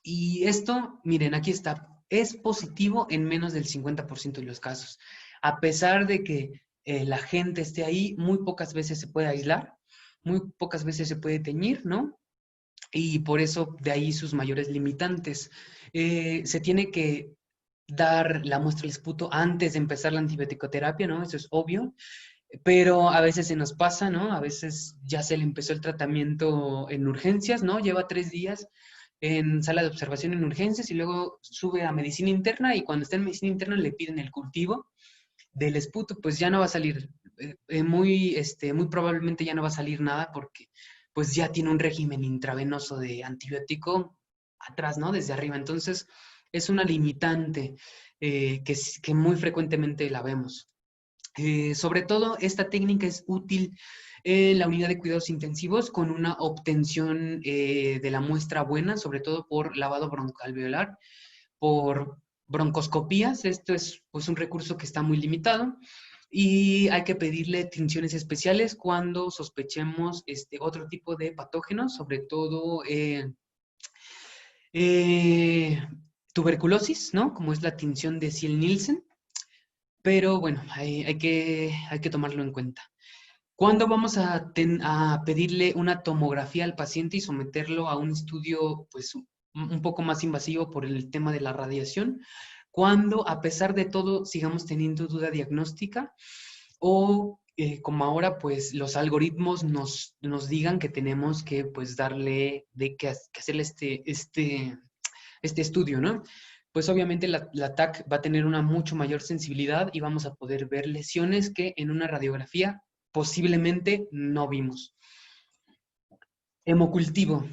Y esto, miren, aquí está, es positivo en menos del 50% de los casos. A pesar de que la gente esté ahí, muy pocas veces se puede aislar, muy pocas veces se puede teñir, ¿no? Y por eso de ahí sus mayores limitantes. Se tiene que dar la muestra del esputo antes de empezar la antibiótico-terapia, ¿no? Eso es obvio, pero a veces se nos pasa, ¿no? A veces ya se le empezó el tratamiento en urgencias, ¿no? Lleva 3 días en sala de observación en urgencias y luego sube a medicina interna y cuando está en medicina interna le piden el cultivo del esputo, pues ya no va a salir, muy probablemente ya no va a salir nada porque pues ya tiene un régimen intravenoso de antibiótico atrás, ¿no? Desde arriba. Entonces, es una limitante que muy frecuentemente la vemos. Sobre todo, esta técnica es útil en la unidad de cuidados intensivos con una obtención de la muestra buena, sobre todo por lavado broncoalveolar, por broncoscopías. Esto es pues, un recurso que está muy limitado y hay que pedirle tinciones especiales cuando sospechemos otro tipo de patógenos, sobre todo eh, tuberculosis, ¿no? Como es la tinción de Ziel-Nielsen. Pero bueno, hay que tomarlo en cuenta. ¿Cuándo vamos a pedirle una tomografía al paciente y someterlo a un estudio pues, un poco más invasivo por el tema de la radiación? Cuando, a pesar de todo, sigamos teniendo duda diagnóstica o como ahora, pues los algoritmos nos digan que tenemos que pues que hacerle este estudio, ¿no? Pues obviamente la TAC va a tener una mucho mayor sensibilidad y vamos a poder ver lesiones que en una radiografía posiblemente no vimos. Hemocultivo.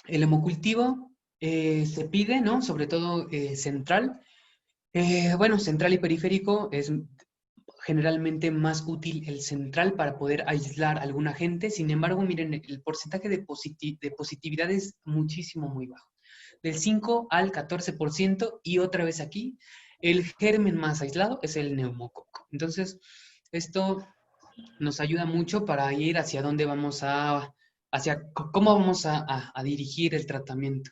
El hemocultivo se pide, ¿no? Sobre todo central. Bueno, central y periférico es generalmente más útil el central para poder aislar a algún agente. Sin embargo, miren, el porcentaje de positividad es muchísimo, muy bajo. Del 5 al 14%, y otra vez aquí, el germen más aislado es el neumococo. Entonces, esto nos ayuda mucho para ir hacia dónde vamos hacia cómo vamos a dirigir el tratamiento.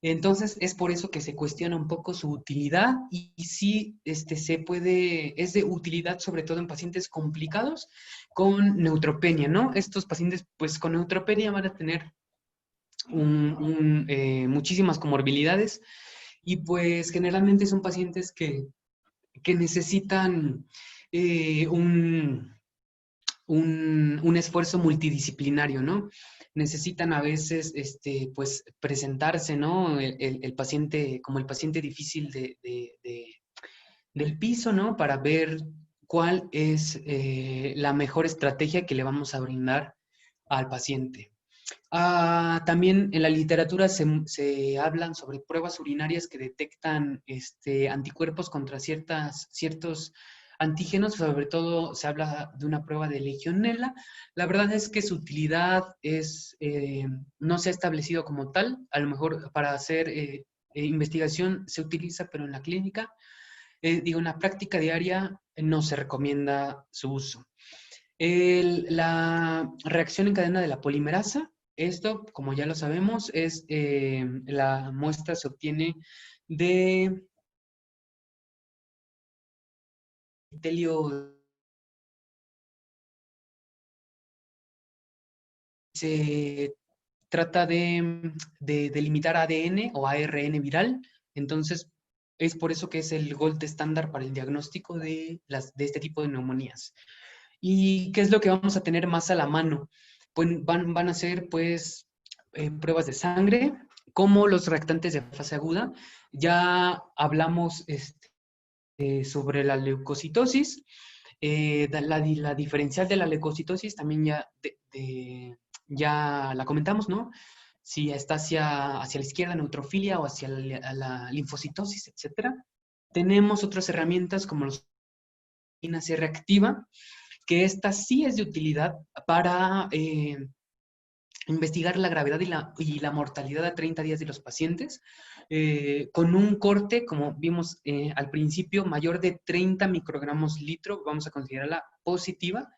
Entonces, es por eso que se cuestiona un poco su utilidad y sí es de utilidad sobre todo en pacientes complicados con neutropenia, ¿no? Estos pacientes, pues con neutropenia van a tener muchísimas comorbilidades y pues generalmente son pacientes que necesitan un esfuerzo multidisciplinario, ¿no? Necesitan a veces, pues, presentarse, ¿no? El paciente, como el paciente difícil del piso, ¿no? Para ver cuál es la mejor estrategia que le vamos a brindar al paciente. También en la literatura se hablan sobre pruebas urinarias que detectan anticuerpos contra ciertos antígenos, sobre todo se habla de una prueba de Legionella. La verdad es que su utilidad no se ha establecido como tal, a lo mejor para hacer investigación se utiliza, pero en la clínica, en la práctica diaria no se recomienda su uso. La reacción en cadena de la polimerasa, esto, como ya lo sabemos, la muestra se obtiene de epitelio. Se trata de delimitar ADN o ARN viral. Entonces, es por eso que es el gold estándar para el diagnóstico de este tipo de neumonías. ¿Y qué es lo que vamos a tener más a la mano? Pues van a ser, pues, pruebas de sangre, como los reactantes de fase aguda. Ya hablamos sobre la leucocitosis, la diferencial de la leucocitosis también ya la comentamos, ¿no? Si está hacia la izquierda, neutrofilia, o hacia la linfocitosis, etc. Tenemos otras herramientas como la proteína C reactiva, que esta sí es de utilidad para investigar la gravedad y la mortalidad a 30 días de los pacientes, con un corte, como vimos al principio, mayor de 30 microgramos litro, vamos a considerarla positiva,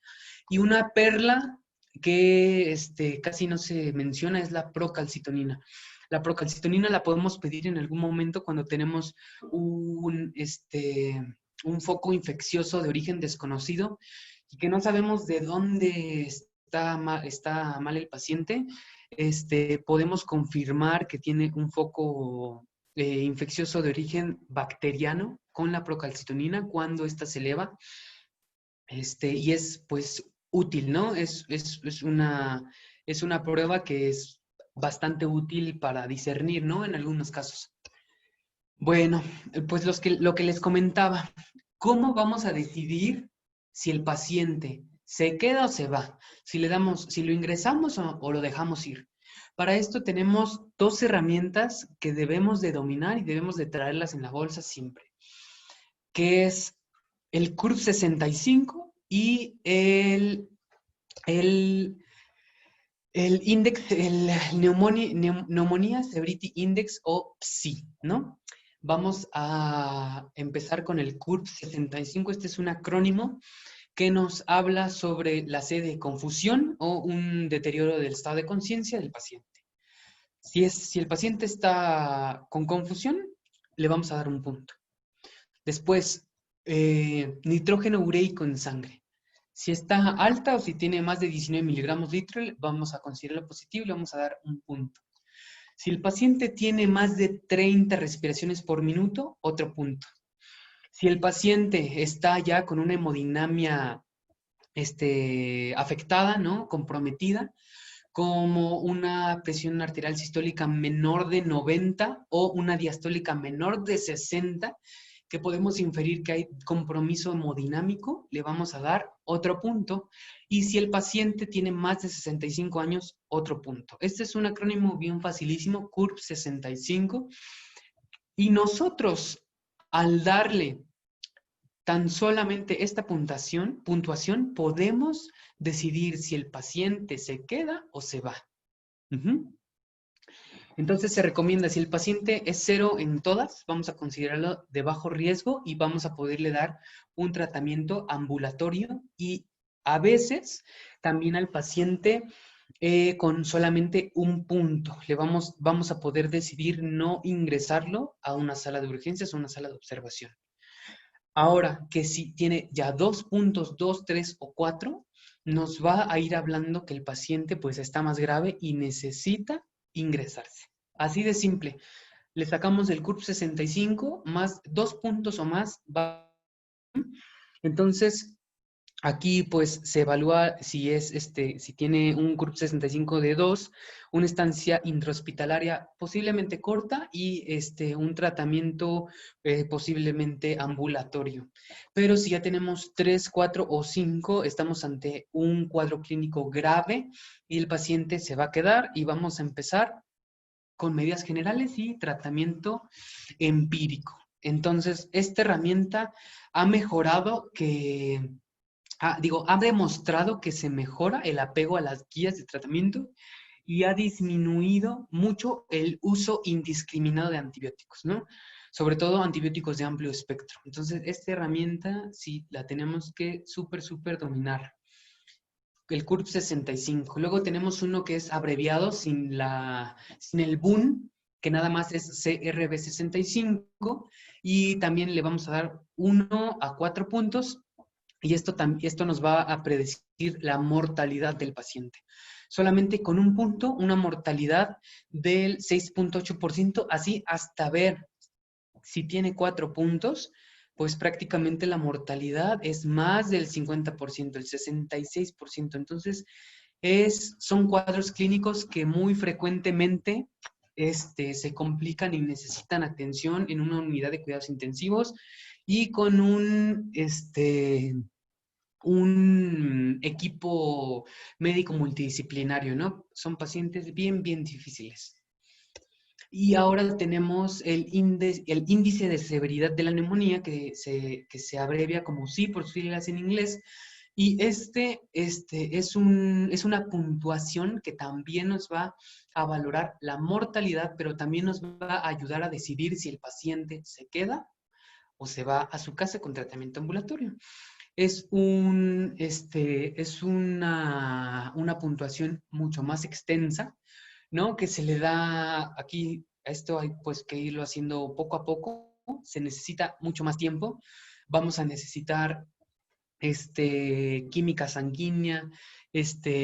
y una perla que casi no se menciona es la procalcitonina. La procalcitonina la podemos pedir en algún momento cuando tenemos un foco infeccioso de origen desconocido y que no sabemos de dónde está mal el paciente. Podemos confirmar que tiene un foco infeccioso de origen bacteriano con la procalcitonina cuando ésta se eleva. Y es pues útil, ¿no? Es una prueba que es bastante útil para discernir, ¿no? En algunos casos. Bueno, pues lo que les comentaba, ¿cómo vamos a decidir si el paciente se queda o se va? Si lo ingresamos o lo dejamos ir. Para esto tenemos dos herramientas que debemos de dominar y debemos de traerlas en la bolsa siempre, que es el CURB 65 y el Pneumonia Severity Index, o PSI, ¿no? Vamos a empezar con el CURB 65. Este es un acrónimo que nos habla sobre la sed de confusión o un deterioro del estado de conciencia del paciente. Si el paciente está con confusión, le vamos a dar un punto. Después, nitrógeno ureico en sangre. Si está alta o si tiene más de 19 miligramos litro, vamos a considerarlo positivo y le vamos a dar un punto. Si el paciente tiene más de 30 respiraciones por minuto, otro punto. Si el paciente está ya con una hemodinamia afectada, ¿no? Comprometida, como una presión arterial sistólica menor de 90 o una diastólica menor de 60, que podemos inferir que hay compromiso hemodinámico, le vamos a dar otro punto. Y si el paciente tiene más de 65 años, otro punto. Este es un acrónimo bien facilísimo, CURB 65. Y nosotros, al darle tan solamente esta puntuación, podemos decidir si el paciente se queda o se va. Entonces se recomienda, si el paciente es 0 en todas, vamos a considerarlo de bajo riesgo y vamos a poderle dar un tratamiento ambulatorio, y a veces también al paciente con solamente un punto. Vamos a poder decidir no ingresarlo a una sala de urgencias o una sala de observación. Ahora, que si tiene ya 2 puntos, 2, 3 o 4, nos va a ir hablando que el paciente pues está más grave y necesita ingresarse. Así de simple. Le sacamos el CURB 65 más 2 puntos o más. Entonces, aquí pues se evalúa si tiene un CURB 65 de 2, una estancia intrahospitalaria posiblemente corta y un tratamiento posiblemente ambulatorio. Pero si ya tenemos 3, 4 o 5, estamos ante un cuadro clínico grave y el paciente se va a quedar, y vamos a empezar con medidas generales y tratamiento empírico. Entonces, esta herramienta ha mejorado ha demostrado que se mejora el apego a las guías de tratamiento y ha disminuido mucho el uso indiscriminado de antibióticos, ¿no? Sobre todo antibióticos de amplio espectro. Entonces, esta herramienta sí la tenemos que súper dominar. El CURB 65. Luego tenemos uno que es abreviado sin el BUN, que nada más es CRB 65, y también le vamos a dar 1 a 4 puntos. y esto nos va a predecir la mortalidad del paciente. Solamente con un punto, una mortalidad del 6.8%, así hasta ver si tiene 4 puntos, pues prácticamente la mortalidad es más del 50%, el 66%. Entonces, son cuadros clínicos que muy frecuentemente se complican y necesitan atención en una unidad de cuidados intensivos y con un equipo médico multidisciplinario, ¿no? Son pacientes bien, bien difíciles. Y ahora tenemos el índice de severidad de la neumonía, que se abrevia como C por sus siglas en inglés. Y es una puntuación que también nos va a valorar la mortalidad, pero también nos va a ayudar a decidir si el paciente se queda o se va a su casa con tratamiento ambulatorio. Es una puntuación mucho más extensa, ¿no? Que se le da aquí, a esto hay pues que irlo haciendo poco a poco, se necesita mucho más tiempo, vamos a necesitar química sanguínea,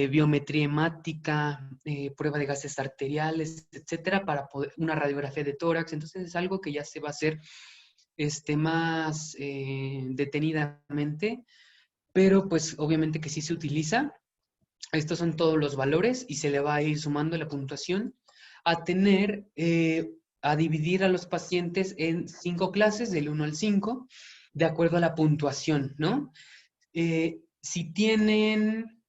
biometría hemática, prueba de gases arteriales, etcétera, para poder, una radiografía de tórax. Entonces es algo que ya se va a hacer más detenidamente, pero pues obviamente que sí se utiliza. Estos son todos los valores y se le va a ir sumando la puntuación a dividir a los pacientes en 5 clases, del 1 al 5, de acuerdo a la puntuación, ¿no? Si tienen,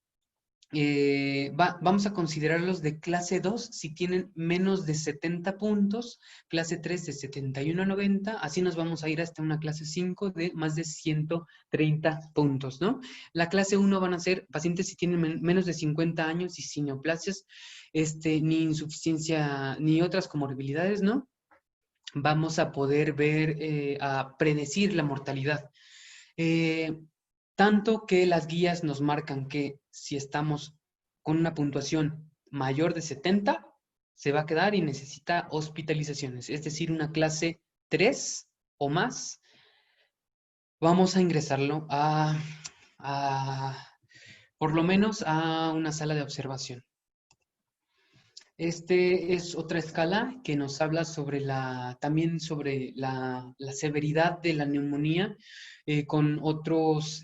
vamos a considerarlos de clase 2, si tienen menos de 70 puntos, clase 3 de 71 a 90, así nos vamos a ir hasta una clase 5 de más de 130 puntos, ¿no? La clase 1 van a ser pacientes si tienen menos de 50 años y sin neoplasias, ni insuficiencia, ni otras comorbilidades, ¿no? Vamos a poder a predecir la mortalidad. Tanto que las guías nos marcan que si estamos con una puntuación mayor de 70, se va a quedar y necesita hospitalizaciones. Es decir, una clase 3 o más, vamos a ingresarlo por lo menos a una sala de observación. Es otra escala que nos habla también sobre la severidad de la neumonía con otros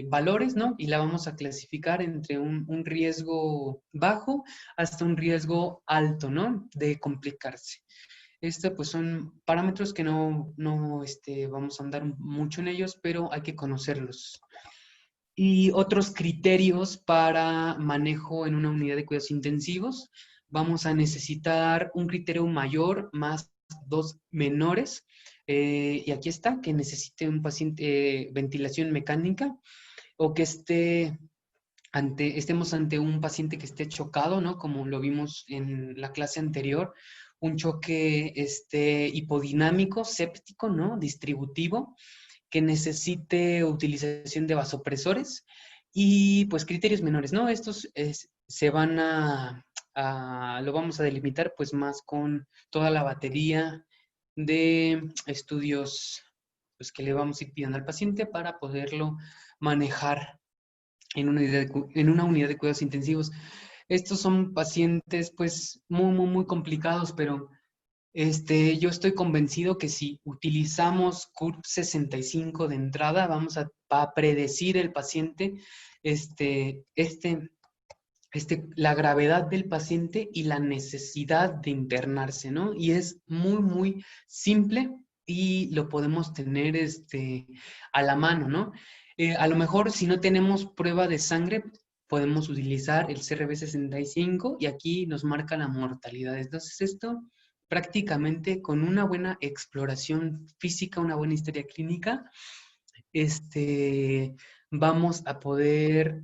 valores, ¿no? Y la vamos a clasificar entre un riesgo bajo hasta un riesgo alto, ¿no? De complicarse. Pues son parámetros que no vamos a andar mucho en ellos, pero hay que conocerlos. Y otros criterios para manejo en una unidad de cuidados intensivos. Vamos a necesitar un criterio mayor más 2 menores. Y aquí está, que necesite un paciente ventilación mecánica o que estemos ante un paciente que esté chocado, ¿no? Como lo vimos en la clase anterior, un choque hipodinámico, séptico, ¿no? Distributivo, que necesite utilización de vasopresores y pues criterios menores, ¿no? Estos se van lo vamos a delimitar pues más con toda la batería de estudios pues que le vamos a ir pidiendo al paciente para poderlo manejar en una unidad de cuidados intensivos. Estos son pacientes pues muy, muy, muy complicados, pero yo estoy convencido que si utilizamos CURP 65 de entrada, vamos a predecir el paciente, la gravedad del paciente y la necesidad de internarse, ¿no? Y es muy, muy simple y lo podemos tener a la mano, ¿no? A lo mejor si no tenemos prueba de sangre, podemos utilizar el CRB 65 y aquí nos marca la mortalidad. Entonces esto prácticamente con una buena exploración física, una buena historia clínica, vamos a poder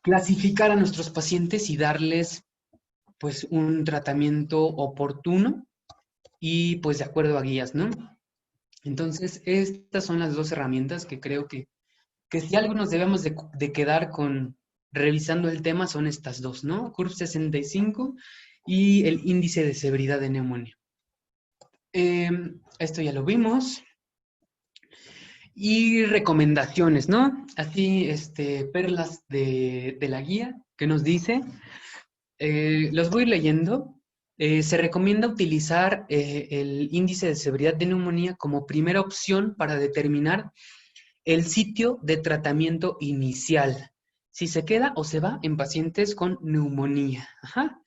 clasificar a nuestros pacientes y darles pues un tratamiento oportuno y pues de acuerdo a guías, ¿no? Entonces, estas son las 2 herramientas que creo que si algo nos debemos de quedar con revisando el tema son estas 2, ¿no? CURP 65 y el índice de severidad de neumonía. Esto ya lo vimos. Y recomendaciones, ¿no? Así, perlas de la guía que nos dice, los voy leyendo. Se recomienda utilizar el índice de severidad de neumonía como primera opción para determinar el sitio de tratamiento inicial, si se queda o se va en pacientes con neumonía. Ajá.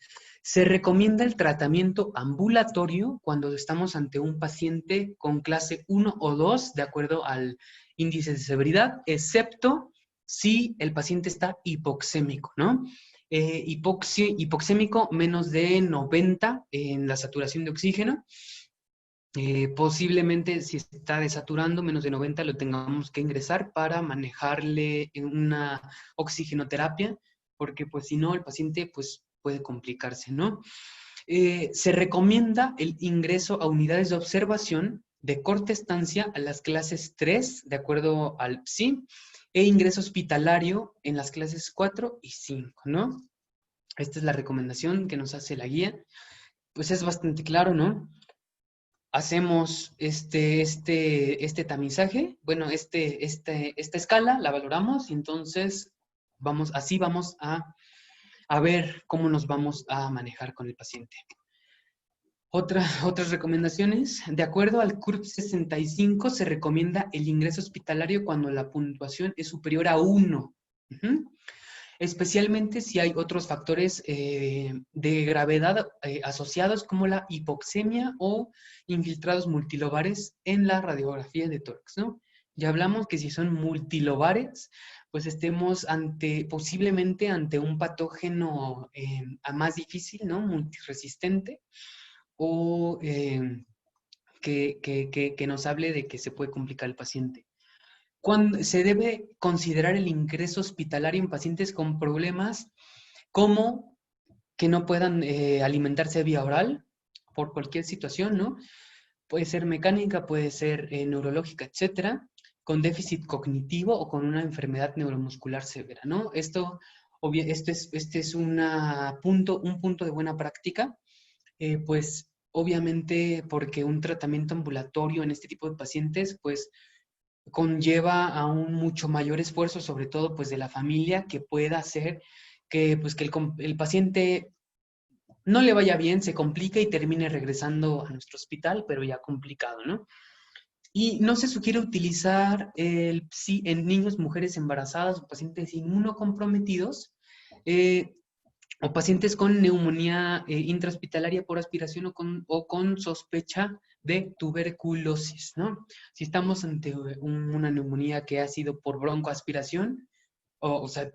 Se recomienda el tratamiento ambulatorio cuando estamos ante un paciente con clase 1 o 2, de acuerdo al índice de severidad, excepto si el paciente está hipoxémico, ¿no? Hipoxémico menos de 90 en la saturación de oxígeno. Posiblemente si está desaturando menos de 90 lo tengamos que ingresar para manejarle una oxigenoterapia, porque pues si no el paciente pues puede complicarse, ¿no? Se recomienda el ingreso a unidades de observación de corta estancia a las clases 3, de acuerdo al PSI, e ingreso hospitalario en las clases 4 y 5, ¿no? Esta es la recomendación que nos hace la guía. Pues es bastante claro, ¿no? Hacemos este tamizaje, bueno, esta escala la valoramos y entonces así vamos a ver cómo nos vamos a manejar con el paciente. Otras recomendaciones. De acuerdo al CURP 65, se recomienda el ingreso hospitalario cuando la puntuación es superior a 1. Especialmente si hay otros factores de gravedad asociados como la hipoxemia o infiltrados multilobares en la radiografía de tórax, ¿no? Ya hablamos que si son multilobares, pues estemos posiblemente ante un patógeno más difícil, ¿no? Multiresistente, o que nos hable de que se puede complicar el paciente. Cuando se debe considerar el ingreso hospitalario en pacientes con problemas como que no puedan alimentarse vía oral por cualquier situación, ¿no? Puede ser mecánica, puede ser neurológica, etcétera, con déficit cognitivo o con una enfermedad neuromuscular severa, ¿no? Este es un punto de buena práctica, pues obviamente porque un tratamiento ambulatorio en este tipo de pacientes, pues conlleva a un mucho mayor esfuerzo, sobre todo pues de la familia, que pueda hacer que pues que el paciente no le vaya bien, se complique y termine regresando a nuestro hospital, pero ya complicado, ¿no? Y no se sugiere utilizar el PSI en niños, mujeres embarazadas o pacientes inmunocomprometidos, o pacientes con neumonía intrahospitalaria por aspiración o con sospecha de tuberculosis, ¿no? Si estamos ante una neumonía que ha sido por broncoaspiración, o sea,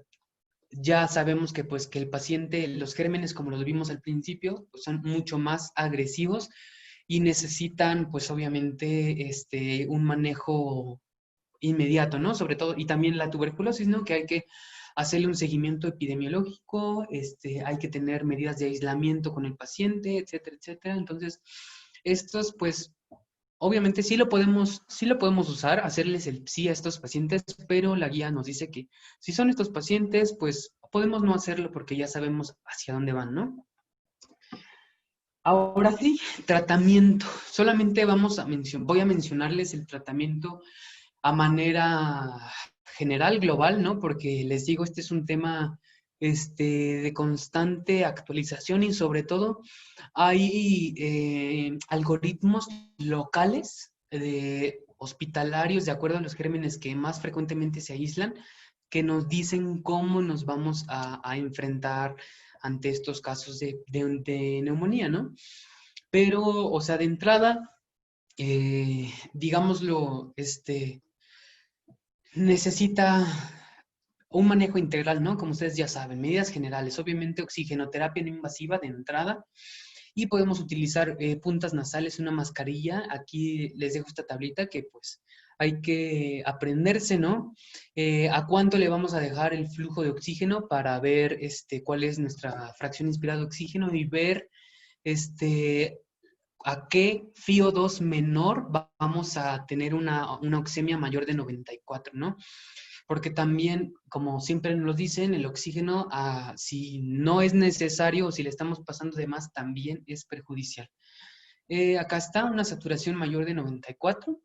ya sabemos que pues que el paciente, los gérmenes, como los vimos al principio, pues, son mucho más agresivos y necesitan pues obviamente un manejo inmediato, ¿no? Sobre todo, y también la tuberculosis, ¿no? Que hay que hacerle un seguimiento epidemiológico, hay que tener medidas de aislamiento con el paciente, etcétera, etcétera. Entonces, estos, pues, obviamente sí lo podemos usar, hacerles el sí a estos pacientes, pero la guía nos dice que si son estos pacientes, pues podemos no hacerlo porque ya sabemos hacia dónde van, ¿no? Ahora sí, tratamiento. Solamente voy a mencionarles el tratamiento a manera general, global, ¿no? Porque les digo, este es un tema de constante actualización y sobre todo hay algoritmos locales hospitalarios de acuerdo a los gérmenes que más frecuentemente se aíslan, que nos dicen cómo nos vamos a enfrentar ante estos casos de neumonía, ¿no? Pero, o sea, de entrada, digámoslo, necesita un manejo integral, ¿no? Como ustedes ya saben, medidas generales, obviamente oxigenoterapia no invasiva de entrada, y podemos utilizar puntas nasales, una mascarilla. Aquí les dejo esta tablita que pues hay que aprenderse, ¿no? A cuánto le vamos a dejar el flujo de oxígeno para ver cuál es nuestra fracción inspirada de oxígeno y ver a qué FiO2 menor vamos a tener una oxemia mayor de 94, ¿no? Porque también, como siempre nos lo dicen, el oxígeno, si no es necesario o si le estamos pasando de más, también es perjudicial. Acá está una saturación mayor de 94.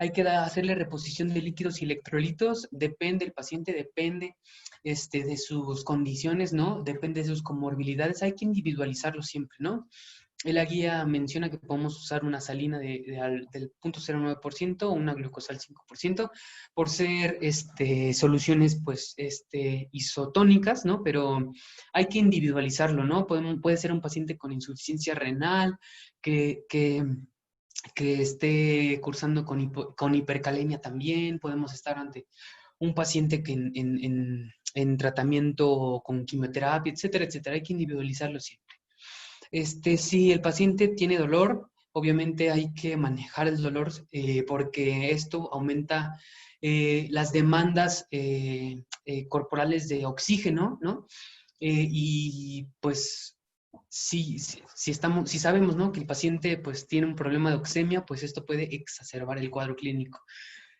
hay que hacerle reposición de líquidos y electrolitos, depende del paciente, depende de sus condiciones, ¿no? Depende de sus comorbilidades, hay que individualizarlo siempre, ¿no? La guía menciona que podemos usar una salina del 0.09% o una glucosal 5% por ser soluciones pues isotónicas, ¿no? Pero hay que individualizarlo, ¿no? Puede ser un paciente con insuficiencia renal que esté cursando con hipercalemia también, podemos estar ante un paciente que en tratamiento con quimioterapia, etcétera, etcétera. Hay que individualizarlo siempre. Si el paciente tiene dolor, obviamente hay que manejar el dolor porque esto aumenta las demandas corporales de oxígeno, ¿no? Y pues si sabemos, ¿no?, que el paciente pues tiene un problema de oxemia, pues esto puede exacerbar el cuadro clínico.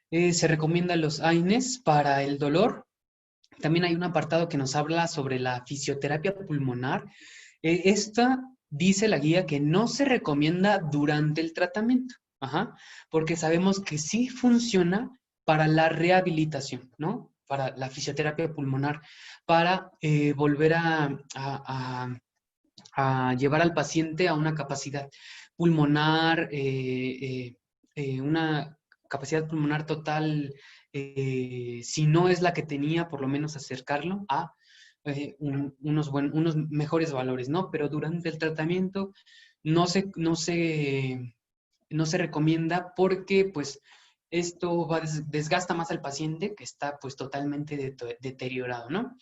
Se recomiendan los AINES para el dolor. También hay un apartado que nos habla sobre la fisioterapia pulmonar. Esta dice la guía que no se recomienda durante el tratamiento, porque sabemos que sí funciona para la rehabilitación, ¿no? Para la fisioterapia pulmonar, para volver a llevar al paciente a una capacidad pulmonar, una capacidad pulmonar total, si no es la que tenía, por lo menos acercarlo a unos mejores valores, ¿no? Pero durante el tratamiento no se recomienda porque, pues, esto desgasta más al paciente que está, pues, totalmente deteriorado, ¿no?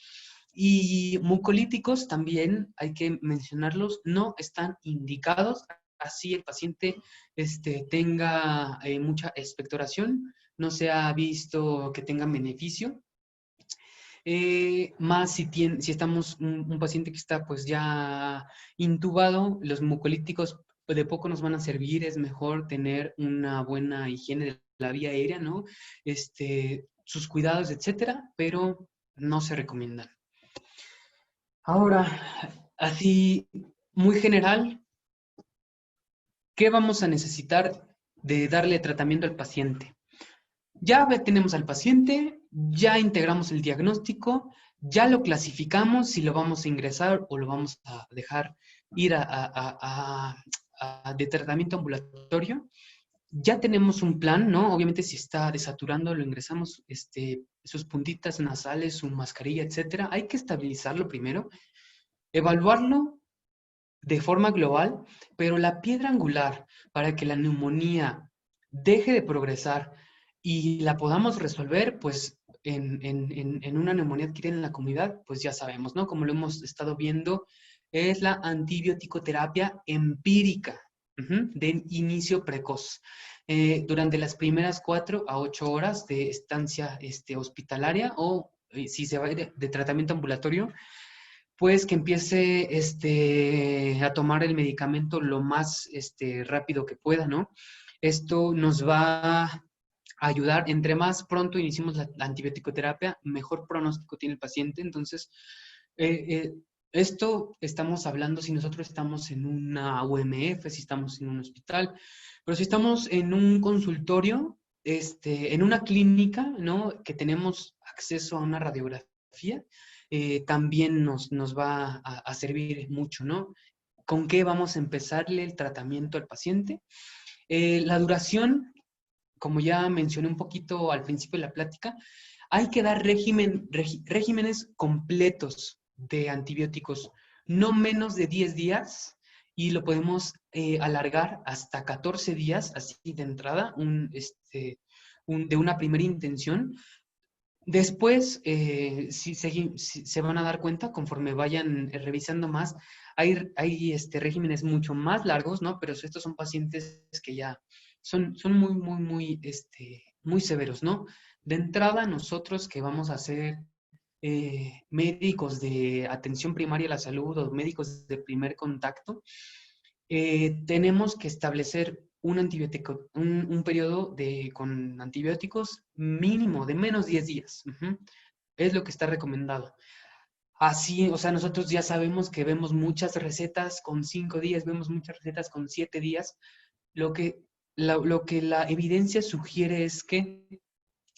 Y mucolíticos también, hay que mencionarlos, no están indicados, así el paciente tenga mucha expectoración, no se ha visto que tengan beneficio. Más si estamos un paciente que está pues ya intubado, los mucolíticos de poco nos van a servir, es mejor tener una buena higiene de la vía aérea, ¿no? Sus cuidados, etcétera, pero no se recomiendan. Ahora, así muy general, ¿qué vamos a necesitar de darle tratamiento al paciente? Ya tenemos al paciente, ya integramos el diagnóstico, ya lo clasificamos si lo vamos a ingresar o lo vamos a dejar ir de tratamiento ambulatorio. Ya tenemos un plan, ¿no? Obviamente si está desaturando, lo ingresamos, sus puntitas nasales, su mascarilla, etcétera. Hay que estabilizarlo primero, evaluarlo de forma global, pero la piedra angular para que la neumonía deje de progresar y la podamos resolver, pues en una neumonía adquirida en la comunidad, pues ya sabemos, ¿no? Como lo hemos estado viendo, es la antibioticoterapia empírica de inicio precoz. Durante las primeras 4 a 8 horas de estancia hospitalaria o si se va de tratamiento ambulatorio, pues que empiece a tomar el medicamento lo más rápido que pueda, ¿no? Esto nos va a ayudar, entre más pronto iniciemos la antibiótico-terapia, mejor pronóstico tiene el paciente. Entonces, esto estamos hablando si nosotros estamos en una UMF, si estamos en un hospital, pero si estamos en un consultorio, en una clínica, ¿no?, que tenemos acceso a una radiografía, también nos va a servir mucho, ¿no? ¿Con qué vamos a empezarle el tratamiento al paciente? La duración, como ya mencioné un poquito al principio de la plática, hay que dar regímenes completos de antibióticos, no menos de 10 días, y lo podemos alargar hasta 14 días, así de entrada, de una primera intención. Después, si se van a dar cuenta, conforme vayan revisando más, hay regímenes mucho más largos, ¿no? Pero estos son pacientes que ya son muy, muy, muy, muy severos, ¿no? De entrada, nosotros que vamos a ser médicos de atención primaria a la salud o médicos de primer contacto, tenemos que establecer un periodo con antibióticos mínimo de menos 10 días. Es lo que está recomendado. Así, o sea, nosotros ya sabemos que vemos muchas recetas con 5 días, vemos muchas recetas con 7 días. Lo que lo que la evidencia sugiere es que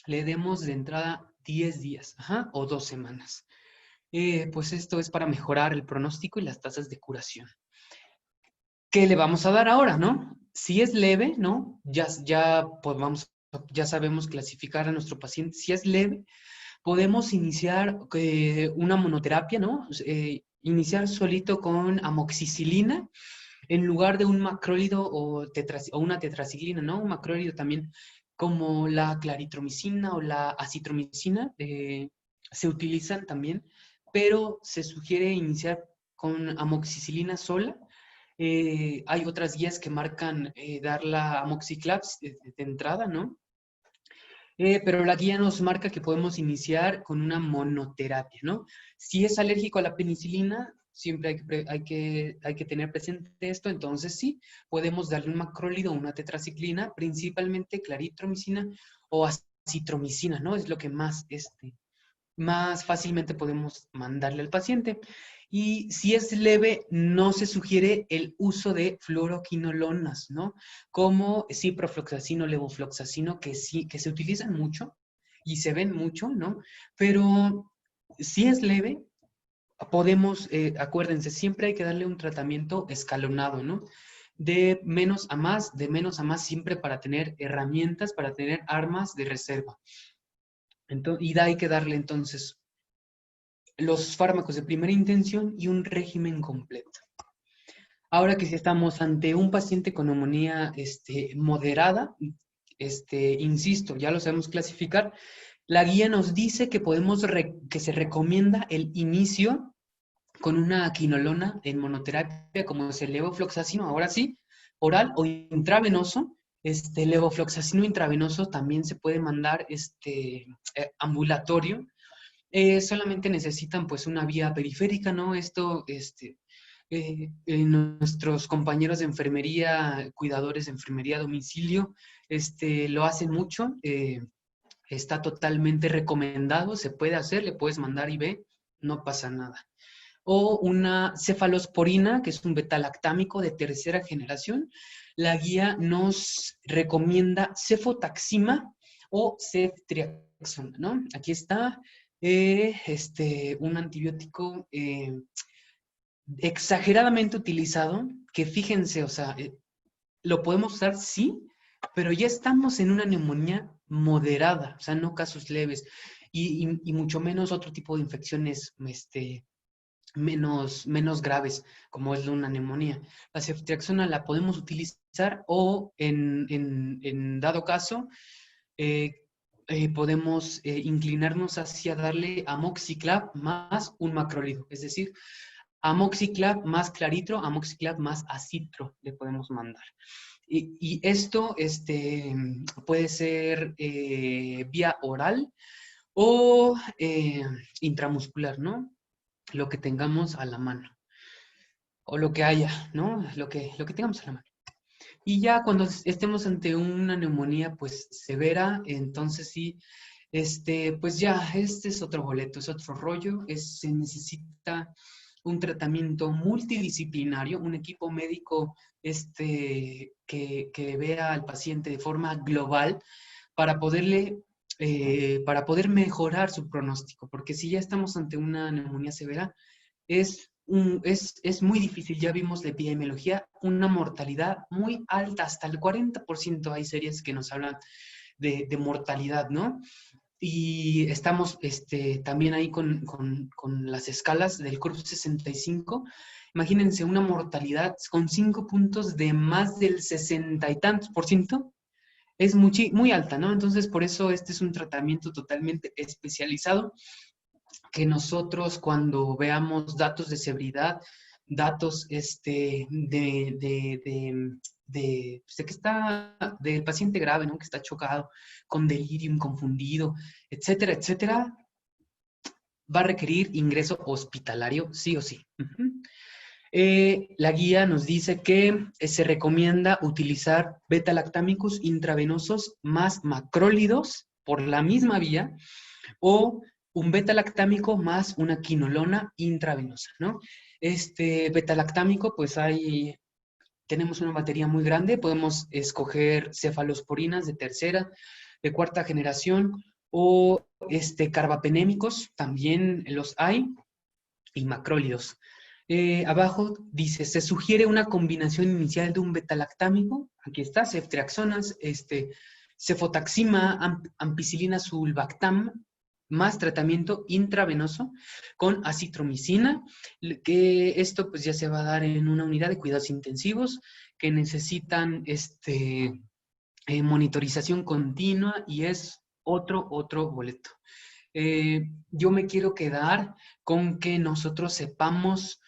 le demos de entrada 10 días, o 2 semanas. Pues esto es para mejorar el pronóstico y las tasas de curación. ¿Qué le vamos a dar ahora, no? Si es leve, ¿no? Ya sabemos clasificar a nuestro paciente. Si es leve, podemos iniciar una monoterapia, ¿no? Iniciar solito con amoxicilina en lugar de un macrólido o una tetraciclina, ¿no? Un macrólido también como la claritromicina o la acitromicina se utilizan también, pero se sugiere iniciar con amoxicilina sola. Hay otras guías que marcan dar la amoxiclav de entrada, ¿no? Pero la guía nos marca que podemos iniciar con una monoterapia, ¿no? Si es alérgico a la penicilina, siempre hay que tener presente esto, entonces sí, podemos darle un macrólido o una tetraciclina, principalmente claritromicina o acitromicina, ¿no? Es lo que más fácilmente podemos mandarle al paciente. Y si es leve, no se sugiere el uso de fluoroquinolonas, ¿no? Como ciprofloxacino, levofloxacino, que sí, que se utilizan mucho y se ven mucho, ¿no? Pero si es leve, podemos, acuérdense, siempre hay que darle un tratamiento escalonado, ¿no? De menos a más, siempre para tener herramientas, para tener armas de reserva. Y hay que darle entonces los fármacos de primera intención y un régimen completo. Ahora que si estamos ante un paciente con neumonía moderada, insisto, ya lo sabemos clasificar, la guía nos dice que que se recomienda el inicio con una quinolona en monoterapia, como es el levofloxacino, ahora sí, oral o intravenoso. Levofloxacino intravenoso también se puede mandar ambulatorio. Solamente necesitan pues una vía periférica, ¿no? Nuestros compañeros de enfermería, cuidadores de enfermería a domicilio, lo hacen mucho. Está totalmente recomendado, se puede hacer, le puedes mandar IV, no pasa nada. O una cefalosporina, que es un betalactámico de tercera generación. La guía nos recomienda cefotaxima o ceftriaxona, ¿no? Aquí está un antibiótico exageradamente utilizado, que fíjense, o sea, lo podemos usar, sí, pero ya estamos en una neumonía moderada, o sea, no casos leves, y mucho menos otro tipo de infecciones menos graves, como es una neumonía. La ceftriaxona la podemos utilizar o en dado caso, podemos inclinarnos hacia darle amoxiclav más un macrólido, es decir, amoxiclav más claritro, amoxiclav más acitro le podemos mandar. Y esto puede ser vía oral o intramuscular, ¿no? Lo que tengamos a la mano. O lo que haya, ¿no? Lo que tengamos a la mano. Y ya cuando estemos ante una neumonía, pues, severa, entonces sí, pues ya, este es otro boleto, es otro rollo, se necesita un tratamiento multidisciplinario, un equipo médico, que vea al paciente de forma global para para poder mejorar su pronóstico, porque si ya estamos ante una neumonía severa, es muy difícil, ya vimos la epidemiología, una mortalidad muy alta, hasta el 40% hay series que nos hablan de mortalidad, ¿no? Y estamos también ahí con las escalas del CURB 65. Imagínense una mortalidad con 5 puntos de más del 60 y tantos por ciento. Es muy alta, ¿no? Entonces, por eso este es un tratamiento totalmente especializado que nosotros cuando veamos datos de severidad, datos de que está, del paciente grave, ¿no? Que está chocado, con delirium, confundido, etcétera, etcétera, va a requerir ingreso hospitalario, sí o sí. La guía nos dice que se recomienda utilizar beta-lactámicos intravenosos más macrólidos por la misma vía o un beta-lactámico más una quinolona intravenosa, ¿no? Beta-lactámico, pues hay tenemos una batería muy grande, podemos escoger cefalosporinas de tercera, de cuarta generación, o carbapenémicos, también los hay, y macrólidos. Abajo dice, se sugiere una combinación inicial de un betalactámico, aquí está, ceftriaxonas, cefotaxima, ampicilina sulbactam, más tratamiento intravenoso con acitromicina, que esto pues ya se va a dar en una unidad de cuidados intensivos que necesitan monitorización continua y es otro boleto. Yo me quiero quedar con que nosotros sepamos,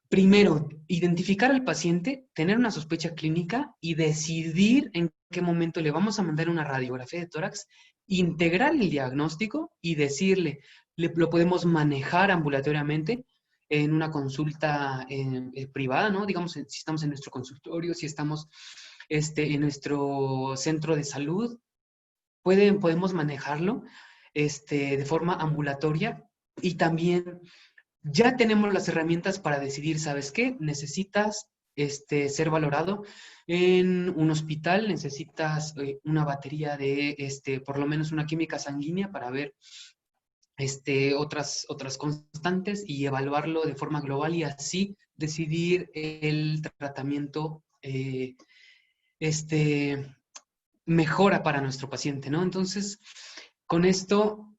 primero, identificar al paciente, tener una sospecha clínica y decidir en qué momento le vamos a mandar una radiografía de tórax, integrar el diagnóstico y decirle, lo podemos manejar ambulatoriamente en una consulta privada, ¿no? Digamos, si estamos en nuestro consultorio, si estamos en nuestro centro de salud, podemos manejarlo de forma ambulatoria y también ya tenemos las herramientas para decidir, ¿sabes qué? Necesitas ser valorado en un hospital, necesitas una batería de, por lo menos una química sanguínea para ver otras constantes y evaluarlo de forma global y así decidir el tratamiento mejora para nuestro paciente, ¿no? Entonces, con esto,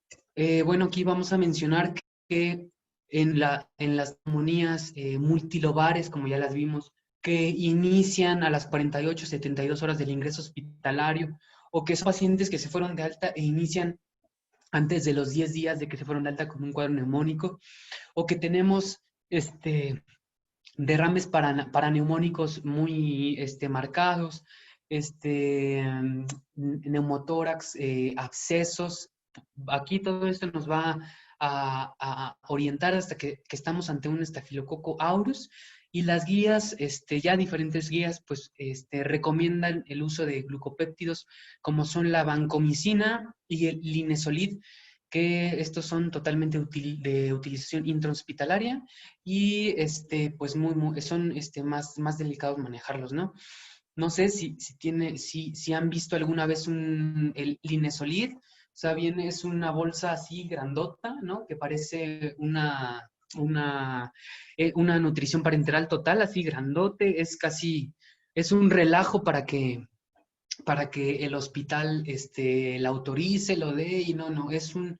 bueno, aquí vamos a mencionar que en las neumonías multilobares, como ya las vimos, que inician a las 48, 72 horas del ingreso hospitalario, o que son pacientes que se fueron de alta e inician antes de los 10 días de que se fueron de alta con un cuadro neumónico, o que tenemos derrames paraneumónicos muy marcados, neumotórax, abscesos. Aquí todo esto nos va a orientar hasta que estamos ante un estafilococo aureus y las guías, ya diferentes guías, pues recomiendan el uso de glucopéptidos como son la vancomicina y el linezolid, que estos son totalmente de utilización intrahospitalaria y pues son más delicados manejarlos, ¿no? No sé si han visto alguna vez el linezolid, o sea, es una bolsa así grandota, ¿no? Que parece una nutrición parenteral total, así grandote, es un relajo para que el hospital la autorice, lo dé, y no, es un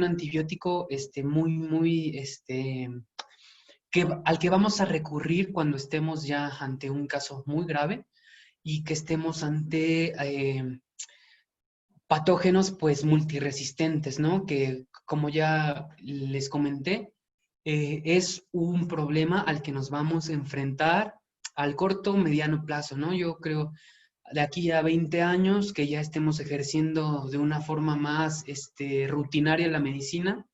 antibiótico muy, al que vamos a recurrir cuando estemos ya ante un caso muy grave y que estemos ante patógenos pues multiresistentes, ¿no? Que como ya les comenté, es un problema al que nos vamos a enfrentar al corto, mediano plazo, ¿no? Yo creo de aquí a 20 años que ya estemos ejerciendo de una forma más rutinaria la medicina,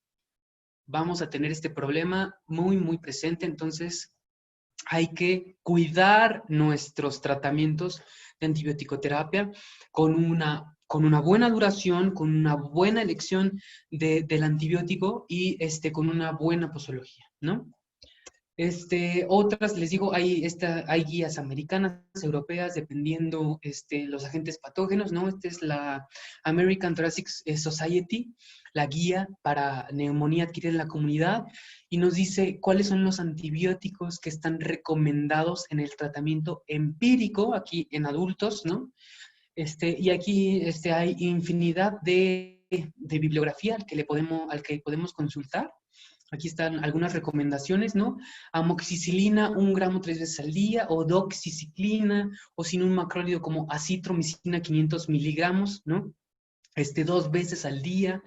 vamos a tener este problema muy presente, entonces hay que cuidar nuestros tratamientos de antibioticoterapia con una buena duración, con una buena elección del antibiótico y con una buena posología, ¿no? Otras, les digo, hay guías americanas, europeas, dependiendo los agentes patógenos, ¿no? Esta es la American Thoracic Society, la guía para neumonía adquirida en la comunidad, y nos dice cuáles son los antibióticos que están recomendados en el tratamiento empírico, aquí en adultos, ¿no? Y aquí hay infinidad de bibliografía al que podemos consultar. Aquí están algunas recomendaciones, ¿no? Amoxicilina, 1 gramo 3 veces al día, o doxiciclina, o sin un macrólido como acitromicina, 500 miligramos, ¿no? 2 veces al día,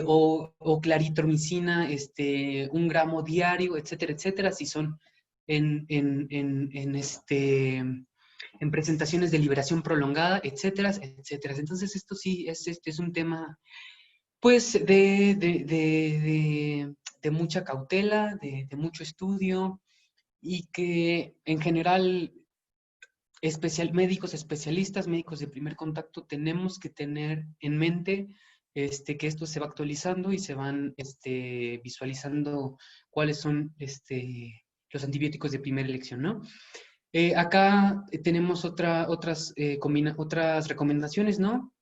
o claritromicina, 1 gramo diario, etcétera, etcétera, si son en, en, en, en, en presentaciones de liberación prolongada, etcétera, etcétera. Entonces, esto sí es un tema pues de mucha cautela, de mucho estudio y que en general médicos especialistas, médicos de primer contacto, tenemos que tener en mente que esto se va actualizando y se van visualizando cuáles son los antibióticos de primera elección, ¿no? Acá tenemos otras recomendaciones, ¿no?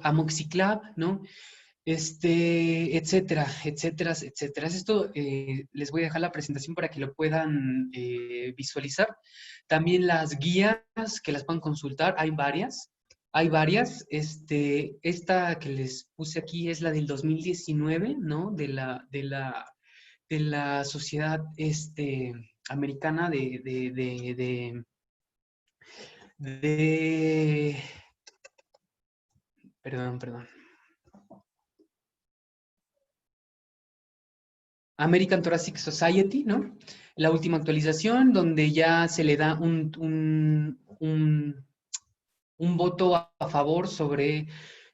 Amoxiclav, ¿no? Etcétera, etcétera, etcétera. Esto les voy a dejar la presentación para que lo puedan visualizar. También las guías que las puedan consultar, hay varias. Hay varias. Esta que les puse aquí es la del 2019, ¿no? De la Sociedad Americana de... Perdón. American Thoracic Society, ¿no? La última actualización, donde ya se le da un voto a favor sobre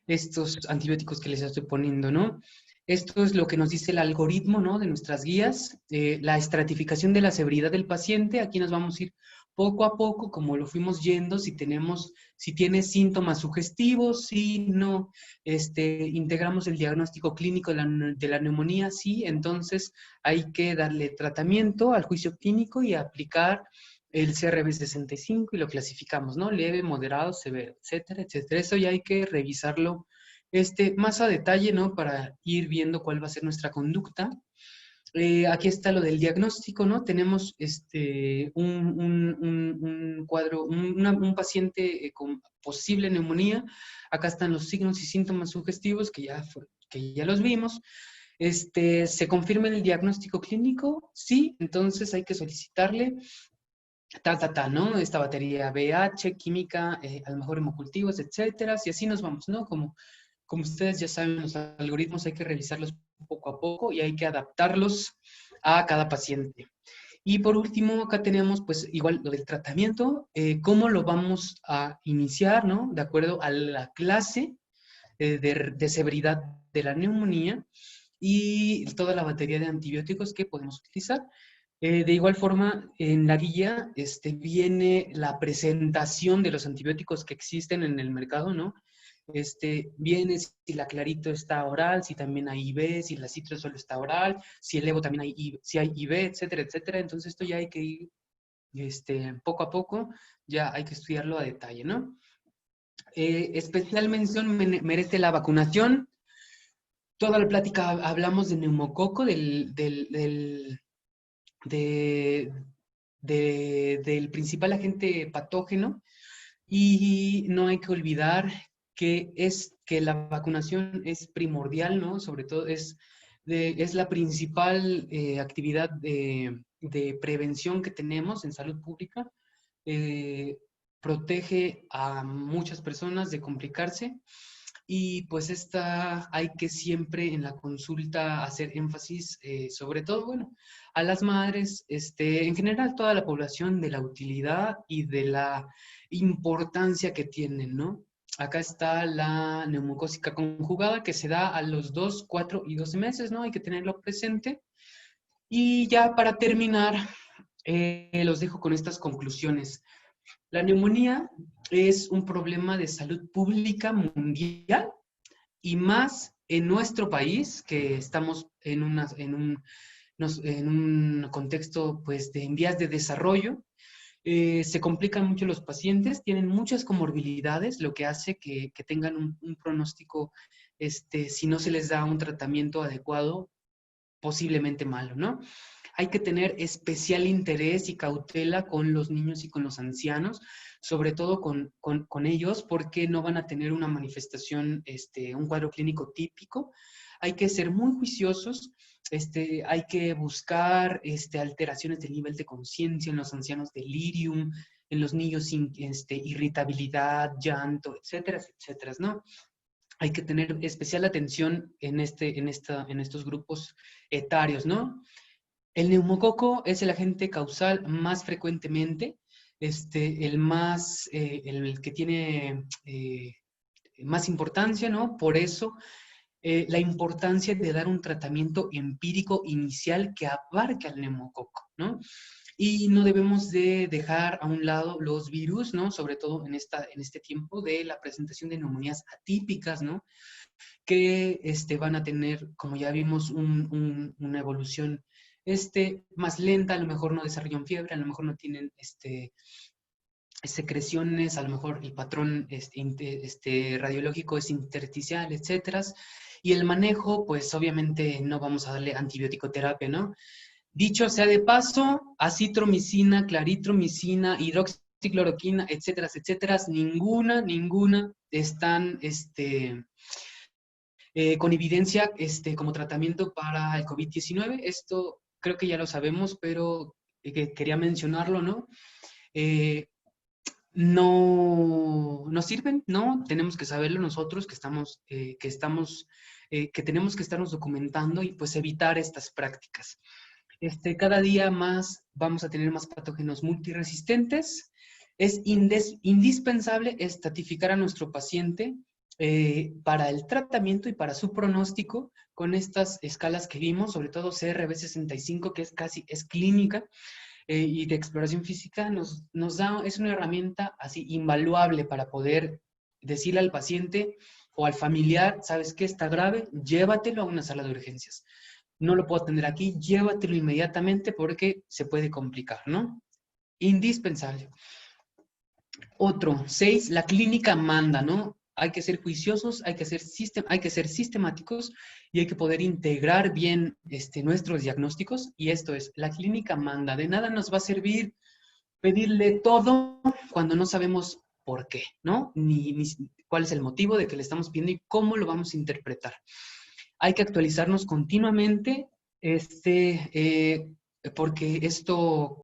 estos antibióticos que les estoy poniendo, ¿no? Esto es lo que nos dice el algoritmo, ¿no? De nuestras guías, la estratificación de la severidad del paciente. Aquí nos vamos a ir poco a poco, como lo fuimos yendo, si tiene síntomas sugestivos, si no, integramos el diagnóstico clínico de la neumonía, sí, entonces hay que darle tratamiento al juicio clínico y aplicar el CRB-65 y lo clasificamos, ¿no? Leve, moderado, severo, etcétera, etcétera. Eso ya hay que revisarlo más a detalle, ¿no? Para ir viendo cuál va a ser nuestra conducta. Aquí está lo del diagnóstico, ¿no? Tenemos un cuadro, un paciente con posible neumonía. Acá están los signos y síntomas sugestivos que ya los vimos. ¿Se confirma el diagnóstico clínico? Sí, entonces hay que solicitarle ¿no? Esta batería BH, química, a lo mejor hemocultivos, etcétera, y así nos vamos, ¿no? Como ustedes ya saben, los algoritmos hay que revisarlos poco a poco y hay que adaptarlos a cada paciente. Y por último, acá tenemos, pues, igual lo del tratamiento, cómo lo vamos a iniciar, ¿no? De acuerdo a la clase de severidad de la neumonía y toda la batería de antibióticos que podemos utilizar. De igual forma, en la guía viene la presentación de los antibióticos que existen en el mercado, ¿no? Viene si la Clarito está oral, si también hay IV, si la Citro solo está oral, si el Evo también si hay IV, etcétera, etcétera. Entonces esto ya hay que ir poco a poco, ya hay que estudiarlo a detalle, ¿no? Especial mención merece la vacunación. Toda la plática hablamos de neumococo, del principal agente patógeno, y no hay que olvidar que la vacunación es primordial, ¿no? Sobre todo es la principal actividad de prevención que tenemos en salud pública. Protege a muchas personas de complicarse. Y pues hay que siempre en la consulta hacer énfasis, sobre todo, bueno, a las madres, en general toda la población, de la utilidad y de la importancia que tienen, ¿no? Acá está la neumocócica conjugada que se da a los 2, 4 y 12 meses, ¿no? Hay que tenerlo presente. Y ya para terminar, los dejo con estas conclusiones. La neumonía es un problema de salud pública mundial y más en nuestro país, que estamos en un contexto pues, en vías de desarrollo. Se complican mucho los pacientes, tienen muchas comorbilidades, lo que hace que tengan un pronóstico, si no se les da un tratamiento adecuado, posiblemente malo, ¿no? Hay que tener especial interés y cautela con los niños y con los ancianos, sobre todo con ellos, porque no van a tener una manifestación, un cuadro clínico típico. Hay que ser muy juiciosos, hay que buscar alteraciones del nivel de conciencia en los ancianos, delirium, en los niños irritabilidad, llanto, etcétera, etcétera, ¿no? Hay que tener especial atención en estos grupos etarios, ¿no? El neumococo es el agente causal más frecuentemente, el que tiene más importancia, ¿no? Por eso, la importancia de dar un tratamiento empírico inicial que abarque al neumococo, ¿no? Y no debemos de dejar a un lado los virus, ¿no? Sobre todo en este tiempo de la presentación de neumonías atípicas, ¿no? Que van a tener, como ya vimos, una evolución más lenta, a lo mejor no desarrollan fiebre, a lo mejor no tienen secreciones, a lo mejor el patrón radiológico es intersticial, etcétera. Y el manejo, pues obviamente no vamos a darle antibiótico-terapia, ¿no? Dicho sea de paso, acitromicina, claritromicina, hidroxicloroquina, etcétera, etcétera, ninguna están con evidencia como tratamiento para el COVID-19. Esto creo que ya lo sabemos, pero quería mencionarlo, ¿no? No sirven, ¿no? Tenemos que saberlo nosotros que tenemos que estarnos documentando y pues evitar estas prácticas. Cada día más vamos a tener más patógenos multiresistentes. Es indispensable estratificar a nuestro paciente para el tratamiento y para su pronóstico con estas escalas que vimos, sobre todo CRB65, que es clínica, y de exploración física, es una herramienta así invaluable para poder decirle al paciente o al familiar, ¿sabes qué? Está grave, llévatelo a una sala de urgencias. No lo puedo atender aquí, llévatelo inmediatamente porque se puede complicar, ¿no? Indispensable. Otro, 6, la clínica manda, ¿no? Hay que ser juiciosos, hay que ser sistemáticos y hay que poder integrar bien nuestros diagnósticos. Y esto es, la clínica manda. De nada nos va a servir pedirle todo cuando no sabemos por qué, ¿no? Ni cuál es el motivo de que le estamos pidiendo y cómo lo vamos a interpretar. Hay que actualizarnos continuamente, porque esto